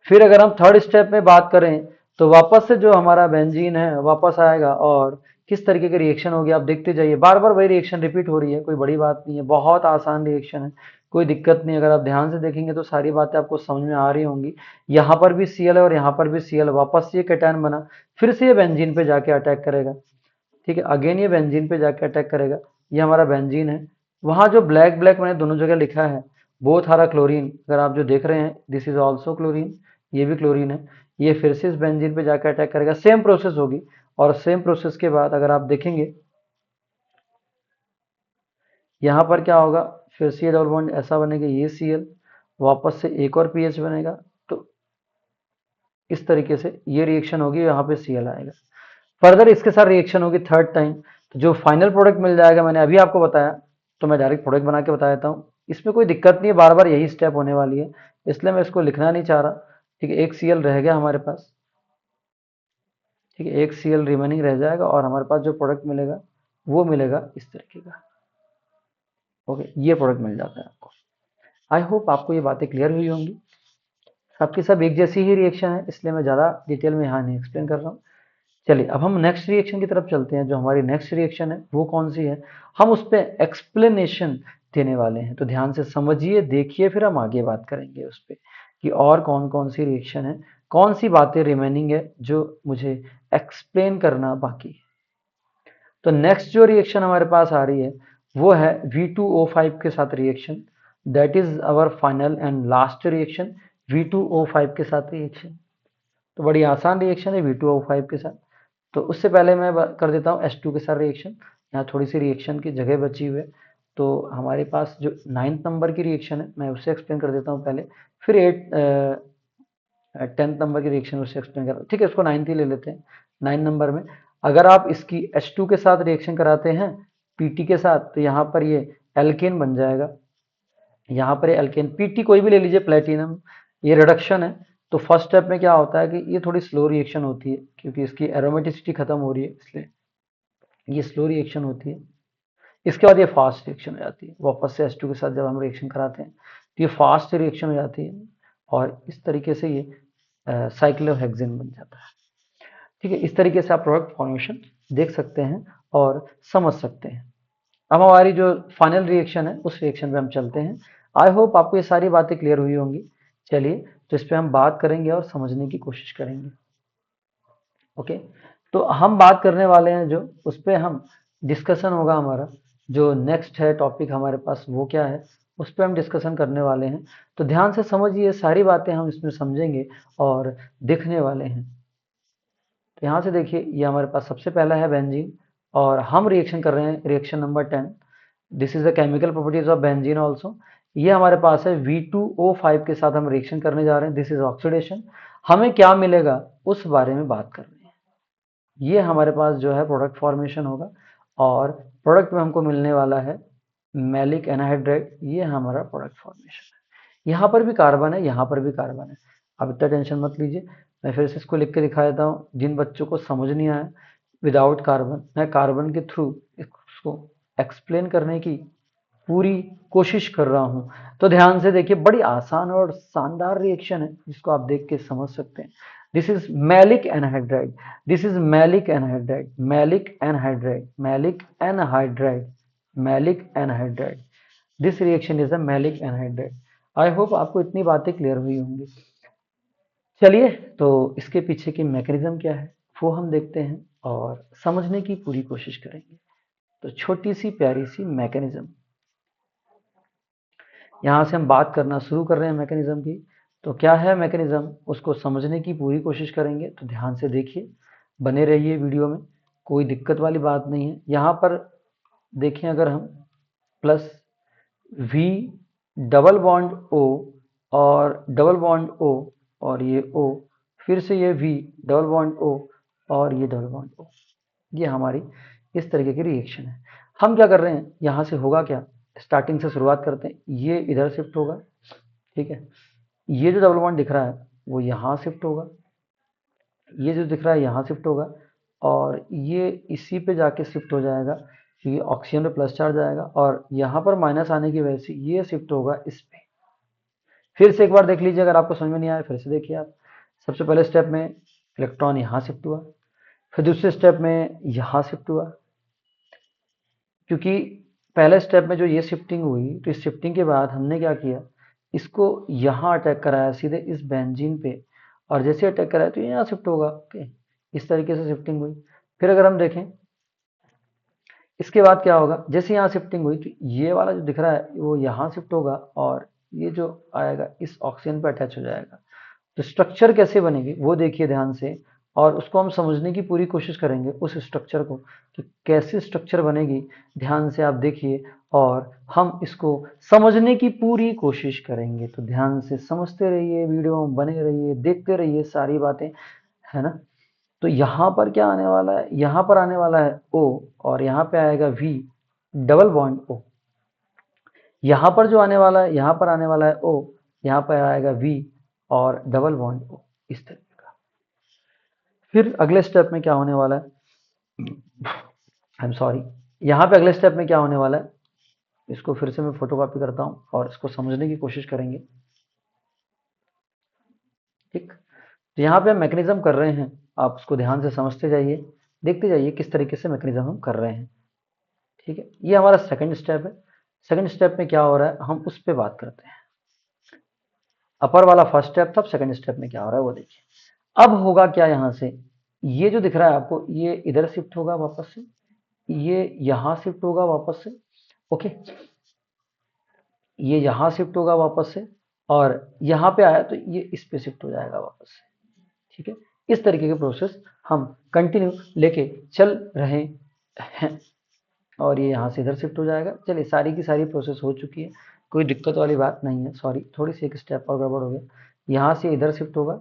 फिर अगर हम थर्ड स्टेप में बात करें तो वापस से जो हमारा बेंजीन है वापस आएगा और किस तरीके की रिएक्शन होगी आप देखते जाइए। बार बार वही रिएक्शन रिपीट हो रही है, कोई बड़ी बात नहीं है, बहुत आसान रिएक्शन है, कोई दिक्कत नहीं। अगर आप ध्यान से देखेंगे तो सारी बातें आपको समझ में आ रही होंगी। यहाँ पर भी Cl है और यहाँ पर भी Cl, वापस से ये कैटायन बना, फिर से ये बेंजीन पे जाके अटैक करेगा। ठीक है, अगेन ये बेंजीन पे जाके अटैक करेगा। ये हमारा बेंजीन है। वहां जो ब्लैक ब्लैक मैंने दोनों जगह लिखा है, बोथ आर क्लोरीन, अगर आप जो देख रहे हैं, दिस इज ऑल्सो क्लोरीन, ये भी क्लोरीन है। ये फिर से इस बेंजीन पे जाकर अटैक करेगा, सेम प्रोसेस होगी। और सेम प्रोसेस के बाद अगर आप देखेंगे यहाँ पर क्या होगा, फिर से ये डबल बॉन्ड ऐसा बनेगा, ये Cl, वापस से एक और पीएच बनेगा। तो इस तरीके से ये रिएक्शन होगी, यहाँ पे Cl आएगा। फर्दर इसके साथ रिएक्शन होगी थर्ड टाइम, तो जो फाइनल प्रोडक्ट मिल जाएगा, मैंने अभी आपको बताया, तो मैं डायरेक्ट प्रोडक्ट बना के बता देता हूँ, इसमें कोई दिक्कत नहीं है, बार बार यही स्टेप होने वाली है, इसलिए मैं इसको लिखना नहीं चाह रहा। ठीक है, एक Cl रह गया हमारे पास। ठीक है, एक Cl रिमेनिंग रह जाएगा और हमारे पास जो प्रोडक्ट मिलेगा वो मिलेगा इस तरीके का। ओके, ये प्रोडक्ट मिल जाता है आपको। आई होप आपको ये बातें क्लियर हुई होंगी। सबकी सब एक जैसी ही रिएक्शन है, इसलिए मैं ज़्यादा डिटेल में यहाँ नहीं एक्सप्लेन कर रहा हूँ। चलिए, अब हम नेक्स्ट रिएक्शन की तरफ चलते हैं। जो हमारी नेक्स्ट रिएक्शन है वो कौन सी है, हम उस पर एक्सप्लेनेशन देने वाले हैं। तो ध्यान से समझिए, देखिए, फिर हम आगे बात करेंगे उस पर कि और कौन कौन सी रिएक्शन है, कौन सी बातें रिमेनिंग है जो मुझे एक्सप्लेन करना बाकी है। तो नेक्स्ट जो रिएक्शन हमारे पास आ रही है वो है V2O5 के साथ reaction. That is our final and last reaction, V2O5 के साथ रिएक्शन। तो बड़ी आसान रिएक्शन है V2O5 के साथ। तो उससे पहले मैं कर देता हूँ H2 के साथ रिएक्शन। यहाँ थोड़ी सी रिएक्शन की जगह बची हुई है, तो हमारे पास जो 9th नंबर की रिएक्शन है मैं उससे एक्सप्लेन कर देता हूँ पहले, फिर 10th नंबर की रिएक्शन उससे एक्सप्लेन कर, ठीक है, उसको 9th ही ले लेते हैं। 9 नंबर में अगर आप इसकी H2 के साथ रिएक्शन कराते हैं PT के साथ, तो यहाँ पर ये एल्केन बन जाएगा। यहाँ पर एल्केन PT कोई भी ले लीजिए, प्लेटिनम, ये रिडक्शन है। तो फर्स्ट स्टेप में क्या होता है कि ये थोड़ी स्लो रिएक्शन होती है, क्योंकि इसकी एरोमेटिसिटी खत्म हो रही है, इसलिए ये स्लो रिएक्शन होती है। इसके बाद ये फास्ट रिएक्शन हो जाती है। वापस से H2 के साथ जब हम रिएक्शन कराते हैं तो ये फास्ट रिएक्शन हो जाती है और इस तरीके से ये साइक्लोहेक्सेन बन जाता है। ठीक है, इस तरीके से आप प्रोडक्ट फॉर्मेशन देख सकते हैं और समझ सकते हैं। अब हमारी जो फाइनल रिएक्शन है उस रिएक्शन पे हम चलते हैं। आई होप आपको ये सारी बातें क्लियर हुई होंगी। चलिए, तो इस पे हम बात करेंगे और समझने की कोशिश करेंगे। ओके, तो हम बात करने वाले हैं जो उस पे हम डिस्कशन होगा हमारा, जो नेक्स्ट है टॉपिक हमारे पास वो क्या है, उस पे हम डिस्कशन करने वाले हैं। तो ध्यान से समझिए, सारी बातें हम इसमें समझेंगे और देखने वाले हैं। तो यहाँ से देखिए, ये हमारे पास सबसे पहला है बेंजीन और हम रिएक्शन कर रहे हैं reaction number 10। This is the chemical properties of benzene also. ये हमारे पास है V2O5 के साथ हम रिएक्शन करने जा रहे हैं, दिस इज ऑक्सीडेशन। हमें क्या मिलेगा उस बारे में बात कर रहे हैं। ये हमारे पास जो है प्रोडक्ट फॉर्मेशन होगा और प्रोडक्ट में हमको मिलने वाला है मैलिक एनहाइड्राइड। ये हमारा प्रोडक्ट फॉर्मेशन है। यहाँ पर भी कार्बन है, यहाँ पर भी कार्बन है। अब इतना टेंशन मत लीजिए, मैं फिर से इसको लिख के दिखा देता हूँ। जिन बच्चों को समझ नहीं आया विदाउट कार्बन, मैं कार्बन के थ्रू इसको एक्सप्लेन करने की पूरी कोशिश कर रहा हूँ। तो ध्यान से देखिए, बड़ी आसान और शानदार रिएक्शन है जिसको आप देख के समझ सकते हैं। This is maleic anhydride, this is maleic anhydride, maleic anhydride, maleic anhydride, maleic anhydride. This reaction is a maleic anhydride. I hope आपको इतनी बातें क्लियर हुई होंगी। चलिए, तो इसके पीछे की मैकेनिज्म क्या है वो हम देखते हैं और समझने की पूरी कोशिश करेंगे। तो छोटी सी प्यारी सी मैकेनिज्म, यहाँ से हम बात करना शुरू कर रहे हैं मैकेनिज्म की। तो क्या है मैकेनिज्म, उसको समझने की पूरी कोशिश करेंगे। तो ध्यान से देखिए, बने रहिए वीडियो में, कोई दिक्कत वाली बात नहीं है। यहाँ पर देखें, अगर हम plus V double bond O और डबल बॉन्ड ओ और ये ओ, फिर से ये वी डबल बॉन्ड ओ और ये डबल बॉन्ड ओ, ये हमारी इस तरीके की रिएक्शन है। हम क्या कर रहे हैं, यहाँ से होगा क्या, स्टार्टिंग से शुरुआत करते हैं। ये इधर शिफ्ट होगा, ठीक है। ये जो डबल बॉन्ड दिख रहा है वो यहाँ शिफ्ट होगा, ये जो दिख रहा है यहाँ शिफ्ट होगा, और ये इसी पे जाके शिफ्ट हो जाएगा क्योंकि ऑक्सीजन पे प्लस चार्ज आएगा, और यहाँ पर माइनस आने की वजह से ये शिफ्ट होगा इस पे। फिर से एक बार देख लीजिए, अगर आपको समझ में नहीं आया फिर से देखिए आप। सबसे पहले स्टेप में इलेक्ट्रॉन यहाँ शिफ्ट हुआ, फिर दूसरे स्टेप में यहाँ शिफ्ट हुआ, क्योंकि पहले स्टेप में जो ये शिफ्टिंग हुई, तो इस शिफ्टिंग के बाद हमने क्या किया, इसको यहाँ अटैक कराया सीधे इस बेंजीन पे, और जैसे अटैक कराया तो ये यहाँ शिफ्ट होगा। ओके, इस तरीके से शिफ्टिंग हुई। फिर अगर हम देखें इसके बाद क्या होगा, जैसे यहाँ शिफ्टिंग हुई तो ये वाला जो दिख रहा है वो यहाँ शिफ्ट होगा, और ये जो आएगा इस ऑक्सीजन पे अटैच हो जाएगा। तो स्ट्रक्चर कैसे बनेगी वो देखिए ध्यान से, और उसको हम समझने की पूरी कोशिश करेंगे उस स्ट्रक्चर को, कि कैसे स्ट्रक्चर बनेगी। ध्यान से आप देखिए और हम इसको समझने की पूरी कोशिश करेंगे। तो ध्यान से समझते रहिए, वीडियो में बने रहिए, देखते रहिए सारी बातें, है ना। तो यहाँ पर क्या आने वाला है, यहाँ पर आने वाला है O, और यहाँ पे आएगा V डबल बॉन्ड O। यहाँ पर जो आने वाला है, यहाँ पर आने वाला है O, यहाँ पर आएगा V और डबल बॉन्ड O, इस तरीके का। फिर अगले स्टेप में क्या होने वाला है, आई एम सॉरी, यहाँ पे अगले स्टेप में क्या होने वाला है, इसको फिर से मैं फोटोकॉपी करता हूँ और इसको समझने की कोशिश करेंगे। ठीक, तो यहाँ पे हम मैकेनिज्म कर रहे हैं, आप उसको ध्यान से समझते जाइए, देखते जाइए किस तरीके से मैकेनिज्म हम कर रहे हैं। ठीक है, ये हमारा सेकंड स्टेप है। सेकंड स्टेप में क्या हो रहा है हम उस पर बात करते हैं। अपर वाला फर्स्ट स्टेप था, सेकंड स्टेप में क्या हो रहा है वो देखिए। अब होगा क्या, यहाँ से ये जो दिख रहा है आपको, ये इधर शिफ्ट होगा वापस से, ये यहाँ शिफ्ट होगा वापस से। ओके, ये यहाँ शिफ्ट होगा वापस से, और यहाँ पे आया तो ये इस पे शिफ्ट हो जाएगा वापस से। ठीक है, इस तरीके के प्रोसेस हम कंटिन्यू लेके चल रहे हैं, और ये यहाँ से इधर शिफ्ट हो जाएगा। चलिए, सारी की सारी प्रोसेस हो चुकी है, कोई दिक्कत वाली बात नहीं है। सॉरी, थोड़ी सी एक स्टेप और गड़बड़ हो गया, यहाँ से इधर शिफ्ट होगा,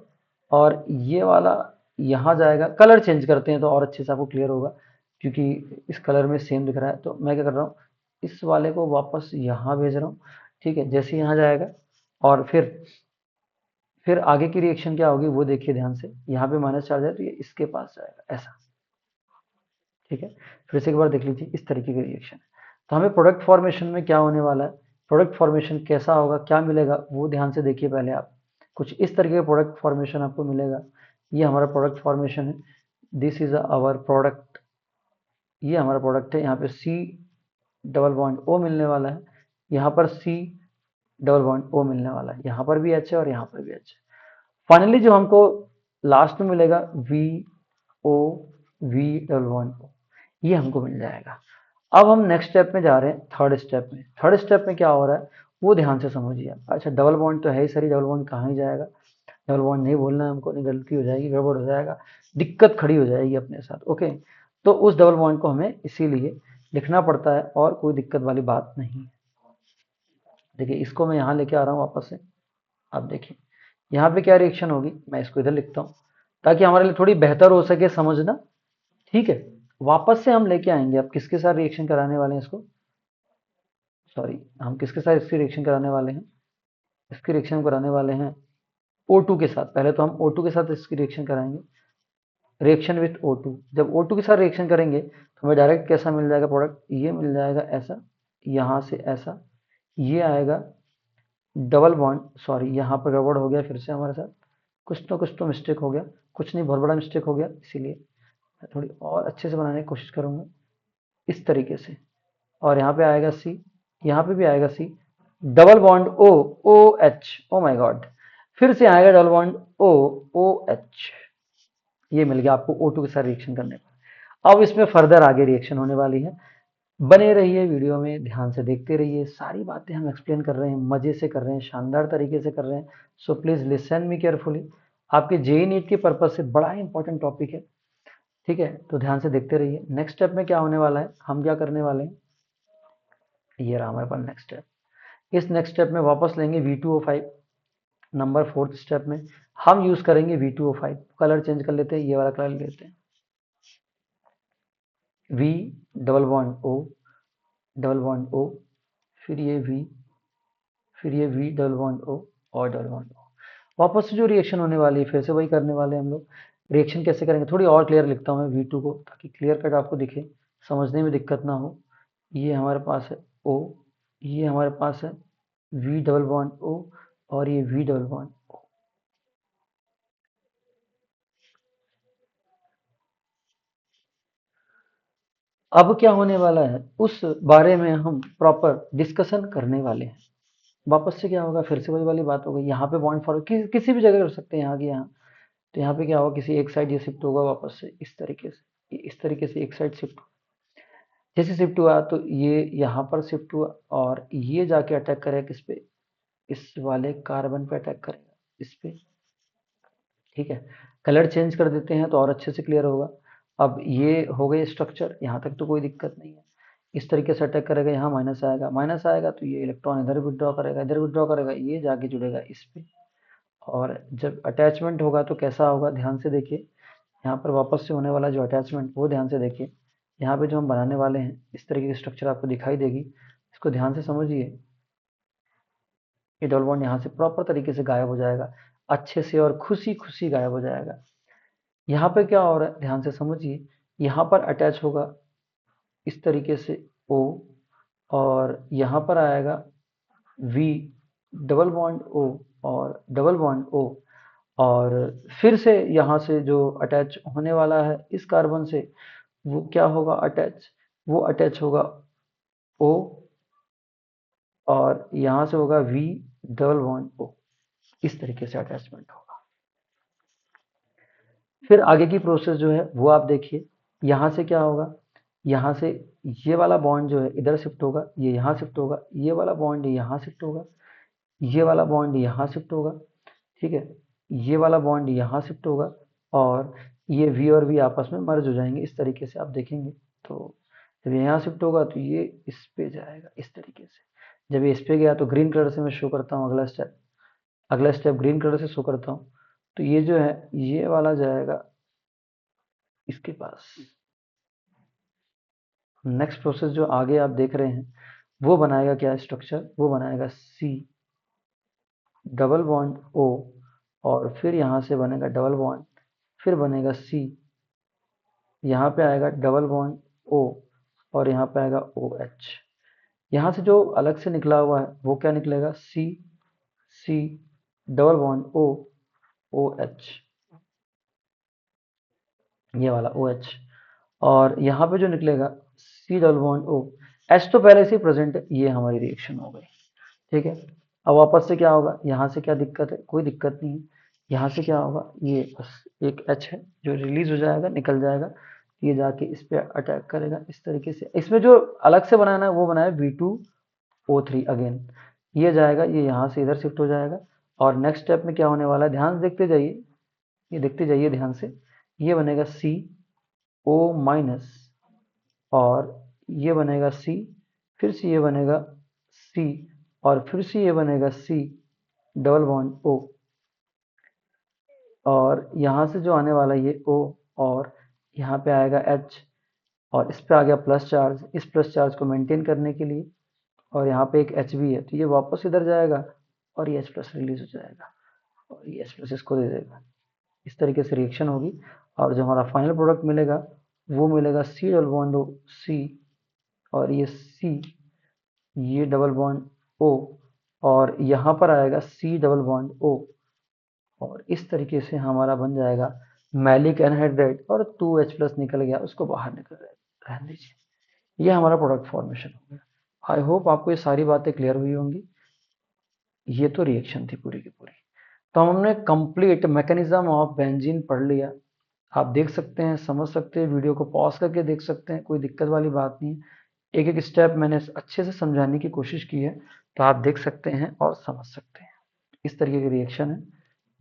और ये वाला यहाँ जाएगा। कलर चेंज करते हैं तो और अच्छे से आपको क्लियर होगा, क्योंकि इस कलर में सेम दिख रहा है। तो मैं क्या कर रहा हूँ, इस वाले को वापस यहाँ भेज रहा हूँ। ठीक है, जैसे यहाँ जाएगा, और फिर आगे की रिएक्शन क्या होगी वो देखिए ध्यान से। यहाँ पे माइनस चार्ज है तो ये इसके पास जाएगा ऐसा। ठीक है, फिर से एक बार देख लीजिए, इस तरीके की रिएक्शन है। तो हमें प्रोडक्ट फॉर्मेशन में क्या होने वाला है, प्रोडक्ट फॉर्मेशन कैसा होगा, क्या मिलेगा वो ध्यान से देखिए पहले आप। कुछ इस तरीके का प्रोडक्ट फॉर्मेशन आपको मिलेगा। ये हमारा प्रोडक्ट फॉर्मेशन है, दिस इज आवर प्रोडक्ट, ये हमारा प्रोडक्ट है। यहाँ पे सी डबल बॉन्ड ओ मिलने वाला है, यहाँ पर सी डबल बॉन्ड ओ मिलने वाला है, यहाँ पर भी एच है और यहाँ पर भी एच है। फाइनली जो हमको लास्ट में मिलेगा V O V double bond O, ये हमको मिल जाएगा। अब हम नेक्स्ट स्टेप में जा रहे हैं, थर्ड स्टेप में। थर्ड स्टेप में क्या हो रहा है वो ध्यान से समझिए। अच्छा, डबल बॉन्ड तो है ही, सही डबल बॉन्ड कहाँ ही जाएगा, डबल बॉन्ड नहीं बोलना है हमको, नहीं गलती हो जाएगी, गड़बड़ हो जाएगा, दिक्कत खड़ी हो जाएगी अपने साथ। ओके, तो उस डबल बॉन्ड को हमें इसीलिए लिखना पड़ता है, और कोई दिक्कत वाली बात नहीं। देखिए, इसको मैं यहाँ लेके आ रहा हूँ वापस से। आप देखिए यहाँ पे क्या रिएक्शन होगी, मैं इसको इधर लिखता हूँ ताकि हमारे लिए थोड़ी बेहतर हो सके समझना। ठीक है, वापस से हम लेके आएंगे। अब किसके साथ रिएक्शन कराने वाले हैं इसको, सॉरी, हम किसके साथ इसकी रिएक्शन कराने वाले हैं, इसकी रिएक्शन कराने वाले हैं O2 के साथ। पहले तो हम O2 के साथ इसकी रिएक्शन कराएंगे, रिएक्शन विथ O2। जब O2 के साथ रिएक्शन करेंगे तो हमें डायरेक्ट कैसा मिल जाएगा प्रोडक्ट, ये मिल जाएगा ऐसा, यहाँ से ऐसा, ये आएगा डबल बॉन्ड। सॉरी, यहाँ पर गड़बड़ हो गया फिर से हमारे साथ, कुछ तो मिस्टेक हो गया, कुछ नहीं, बहुत बड़ा मिस्टेक हो गया, इसीलिए मैं थोड़ी और अच्छे से बनाने की कोशिश करूँगा इस तरीके से। और यहाँ पे आएगा सी, यहाँ पे भी आएगा C, double bond O, O H, O my God. फिर से आएगा double bond O, O H, ये मिल गया आपको O2 के साथ रिएक्शन करने पर। अब इसमें फर्दर आगे रिएक्शन होने वाली है। बने रहिए वीडियो में, ध्यान से देखते रहिए, सारी बातें हम एक्सप्लेन कर रहे हैं, मजे से कर रहे हैं, शानदार तरीके से कर रहे हैं। सो प्लीज लिसन मी केयरफुली। आपके जेई नीट के पर्पज से बड़ा ही इंपॉर्टेंट टॉपिक है, ठीक है, तो ध्यान से देखते रहिए। नेक्स्ट स्टेप में क्या होने वाला है, हम क्या करने वाले हैं, ये रहा हमारे पास नेक्स्ट स्टेप। इस नेक्स्ट स्टेप में वापस लेंगे V2O5, नंबर 4th स्टेप में हम यूज करेंगे V2O5। कलर चेंज कर लेते हैं, ये वाला कलर लेते हैं, V double bond O, double bond O, फिर ये V, फिर ये V डबल बॉन्ड O और डबल बॉन्ड O। वापस से जो रिएक्शन होने वाली है फिर से वही करने वाले हैं हम लोग। रिएक्शन कैसे करेंगे, थोड़ी और क्लियर लिखता हूँ मैं V2 को, ताकि क्लियर कट आपको दिखे, समझने में दिक्कत ना हो। ये हमारे पास है O, ये हमारे पास है V डबल बॉन्ड O और ये V डबल बॉन्ड O। अब क्या होने वाला है उस बारे में हम प्रॉपर डिस्कशन करने वाले हैं। वापस से क्या होगा, फिर से वही वाली बात हो गई, यहाँ पे बॉन्ड फॉरवर्ड किसी भी जगह कर सकते हैं, यहाँ की यहाँ। तो यहाँ पे क्या होगा, किसी एक साइड ये शिफ्ट होगा वापस से इस तरीके से, इस तरीके से एक साइड शिफ्ट। जैसे शिफ्ट हुआ तो ये यहाँ पर शिफ्ट हुआ और ये जाके अटैक करेगा किस पे, इस वाले कार्बन पे अटैक करेगा, इस पे, ठीक है। कलर चेंज कर देते हैं तो और अच्छे से क्लियर होगा। अब ये हो गए स्ट्रक्चर, यहाँ तक तो कोई दिक्कत नहीं है। इस तरीके से अटैक करेगा, यहाँ माइनस आएगा, माइनस आएगा तो ये इलेक्ट्रॉन इधर विड्रॉ करेगा, इधर विड्रॉ करेगा, ये जाके जुड़ेगा इस पे। और जब अटैचमेंट होगा तो कैसा होगा, ध्यान से देखिए। यहाँ पर वापस से होने वाला जो अटैचमेंट वो ध्यान से देखिए। यहाँ पे जो हम बनाने वाले हैं इस तरीके की स्ट्रक्चर आपको दिखाई देगी, इसको ध्यान से समझिए। ये डबल बॉन्ड यहाँ से प्रॉपर तरीके से गायब हो जाएगा, अच्छे से और खुशी खुशी गायब हो जाएगा। यहाँ पे क्या हो रहा है, ध्यान से समझिए। यहाँ पर अटैच होगा इस तरीके से O, और यहाँ पर आएगा V डबल बॉन्ड O और डबल बॉन्ड O, और फिर से यहाँ से जो अटैच होने वाला है इस कार्बन से, वो क्या होगा अटैच, वो अटैच होगा O और यहाँ से होगा V डबल बॉन्ड O। इस तरीके से अटैचमेंट होगा। फिर आगे की प्रोसेस जो है वो आप देखिए। यहाँ से क्या होगा, यहाँ से ये वाला बॉन्ड जो है इधर शिफ्ट होगा, ये यहाँ शिफ्ट होगा, ये वाला बॉन्ड यहाँ शिफ्ट होगा, ये वाला बॉन्ड यहाँ शिफ्ट होगा, ठीक है, ये वाला बॉन्ड यहाँ शिफ्ट होगा, और ये V और V आपस में मर्ज हो जाएंगे। इस तरीके से आप देखेंगे तो जब यहाँ शिफ्ट होगा तो ये इस पे जाएगा इस तरीके से। जब ये इस पे गया तो ग्रीन कलर से मैं शो करता हूँ अगला स्टेप, अगला स्टेप ग्रीन कलर से शो करता हूँ। तो ये जो है ये वाला जाएगा इसके पास। नेक्स्ट प्रोसेस जो आगे आप देख रहे हैं वो बनाएगा क्या स्ट्रक्चर, वो बनाएगा C डबल बॉन्ड O, और फिर यहाँ से बनेगा डबल बॉन्ड, फिर बनेगा C, यहाँ पे आएगा डबल बॉन्ड O और यहाँ पे आएगा OH। यहाँ से जो अलग से निकला हुआ है वो क्या निकलेगा, C double bond O, OH, ये वाला OH। और यहाँ पे जो निकलेगा C double bond O, H तो पहले से ही प्रेजेंट है, ये हमारी रिएक्शन हो गई, ठीक है। अब वापस से क्या होगा, यहाँ से क्या दिक्कत है, कोई दिक्कत नहीं है। यहाँ से क्या होगा, ये बस एक H है जो रिलीज हो जाएगा, निकल जाएगा, ये जाके इस पे अटैक करेगा इस तरीके से। इसमें जो अलग से बनाना है वो बनाया V2O3 अगेन, ये जाएगा, ये यहाँ से इधर शिफ्ट हो जाएगा। और नेक्स्ट स्टेप में क्या होने वाला है, ध्यान से देखते जाइए, ये देखते जाइए ध्यान से। ये बनेगा CO माइनस, और ये बनेगा C, फिर से ये बनेगा C, और फिर से ये बनेगा C डबल बॉन्ड O, और यहाँ से जो आने वाला ये O, और यहाँ पे आएगा H, और इस पे आ गया प्लस चार्ज, इस प्लस चार्ज को मेंटेन करने के लिए, और यहाँ पे एक H भी है तो ये वापस इधर जाएगा और ये H प्लस रिलीज हो जाएगा, और ये H प्लस इसको दे देगा। इस तरीके से रिएक्शन होगी, और जो हमारा फाइनल प्रोडक्ट मिलेगा वो मिलेगा C double bond O C, और ये C, ये डबल बॉन्ड O, और यहाँ पर आएगा C डबल बॉन्ड O, और इस तरीके से हमारा बन जाएगा मैलिक एनहाइड्राइड, और 2H प्लस निकल गया, उसको बाहर निकल रहने दीजिए। ये हमारा प्रोडक्ट फॉर्मेशन हो गया। आई होप आपको ये सारी बातें क्लियर हुई होंगी। ये तो रिएक्शन थी पूरी की पूरी। तो हमने कंप्लीट मैकेनिज्म ऑफ बेंजीन पढ़ लिया। आप देख सकते हैं, समझ सकते हैं, वीडियो को पॉज करके देख सकते हैं, कोई दिक्कत वाली बात नहीं है। एक एक स्टेप मैंने अच्छे से समझाने की कोशिश की है, तो आप देख सकते हैं और समझ सकते हैं। इस तरीके के रिएक्शन है।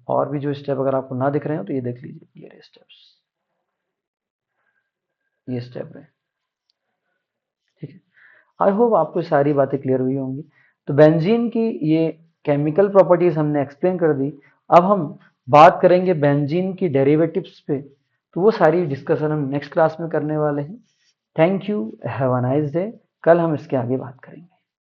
और भी जो स्टेप अगर आपको ना दिख रहे हो तो ये देख लीजिए, ये रहे स्टेप्स, ये स्टेप रहे। ठीक है, आई होप आपको सारी बातें क्लियर हुई होंगी। तो बेंजीन की ये केमिकल प्रॉपर्टीज हमने एक्सप्लेन कर दी। अब हम बात करेंगे बेंजीन की डेरिवेटिव्स पे, तो वो सारी डिस्कशन हम नेक्स्ट क्लास में करने वाले हैं। Thank you, have a nice day. कल हम इसके आगे बात करेंगे।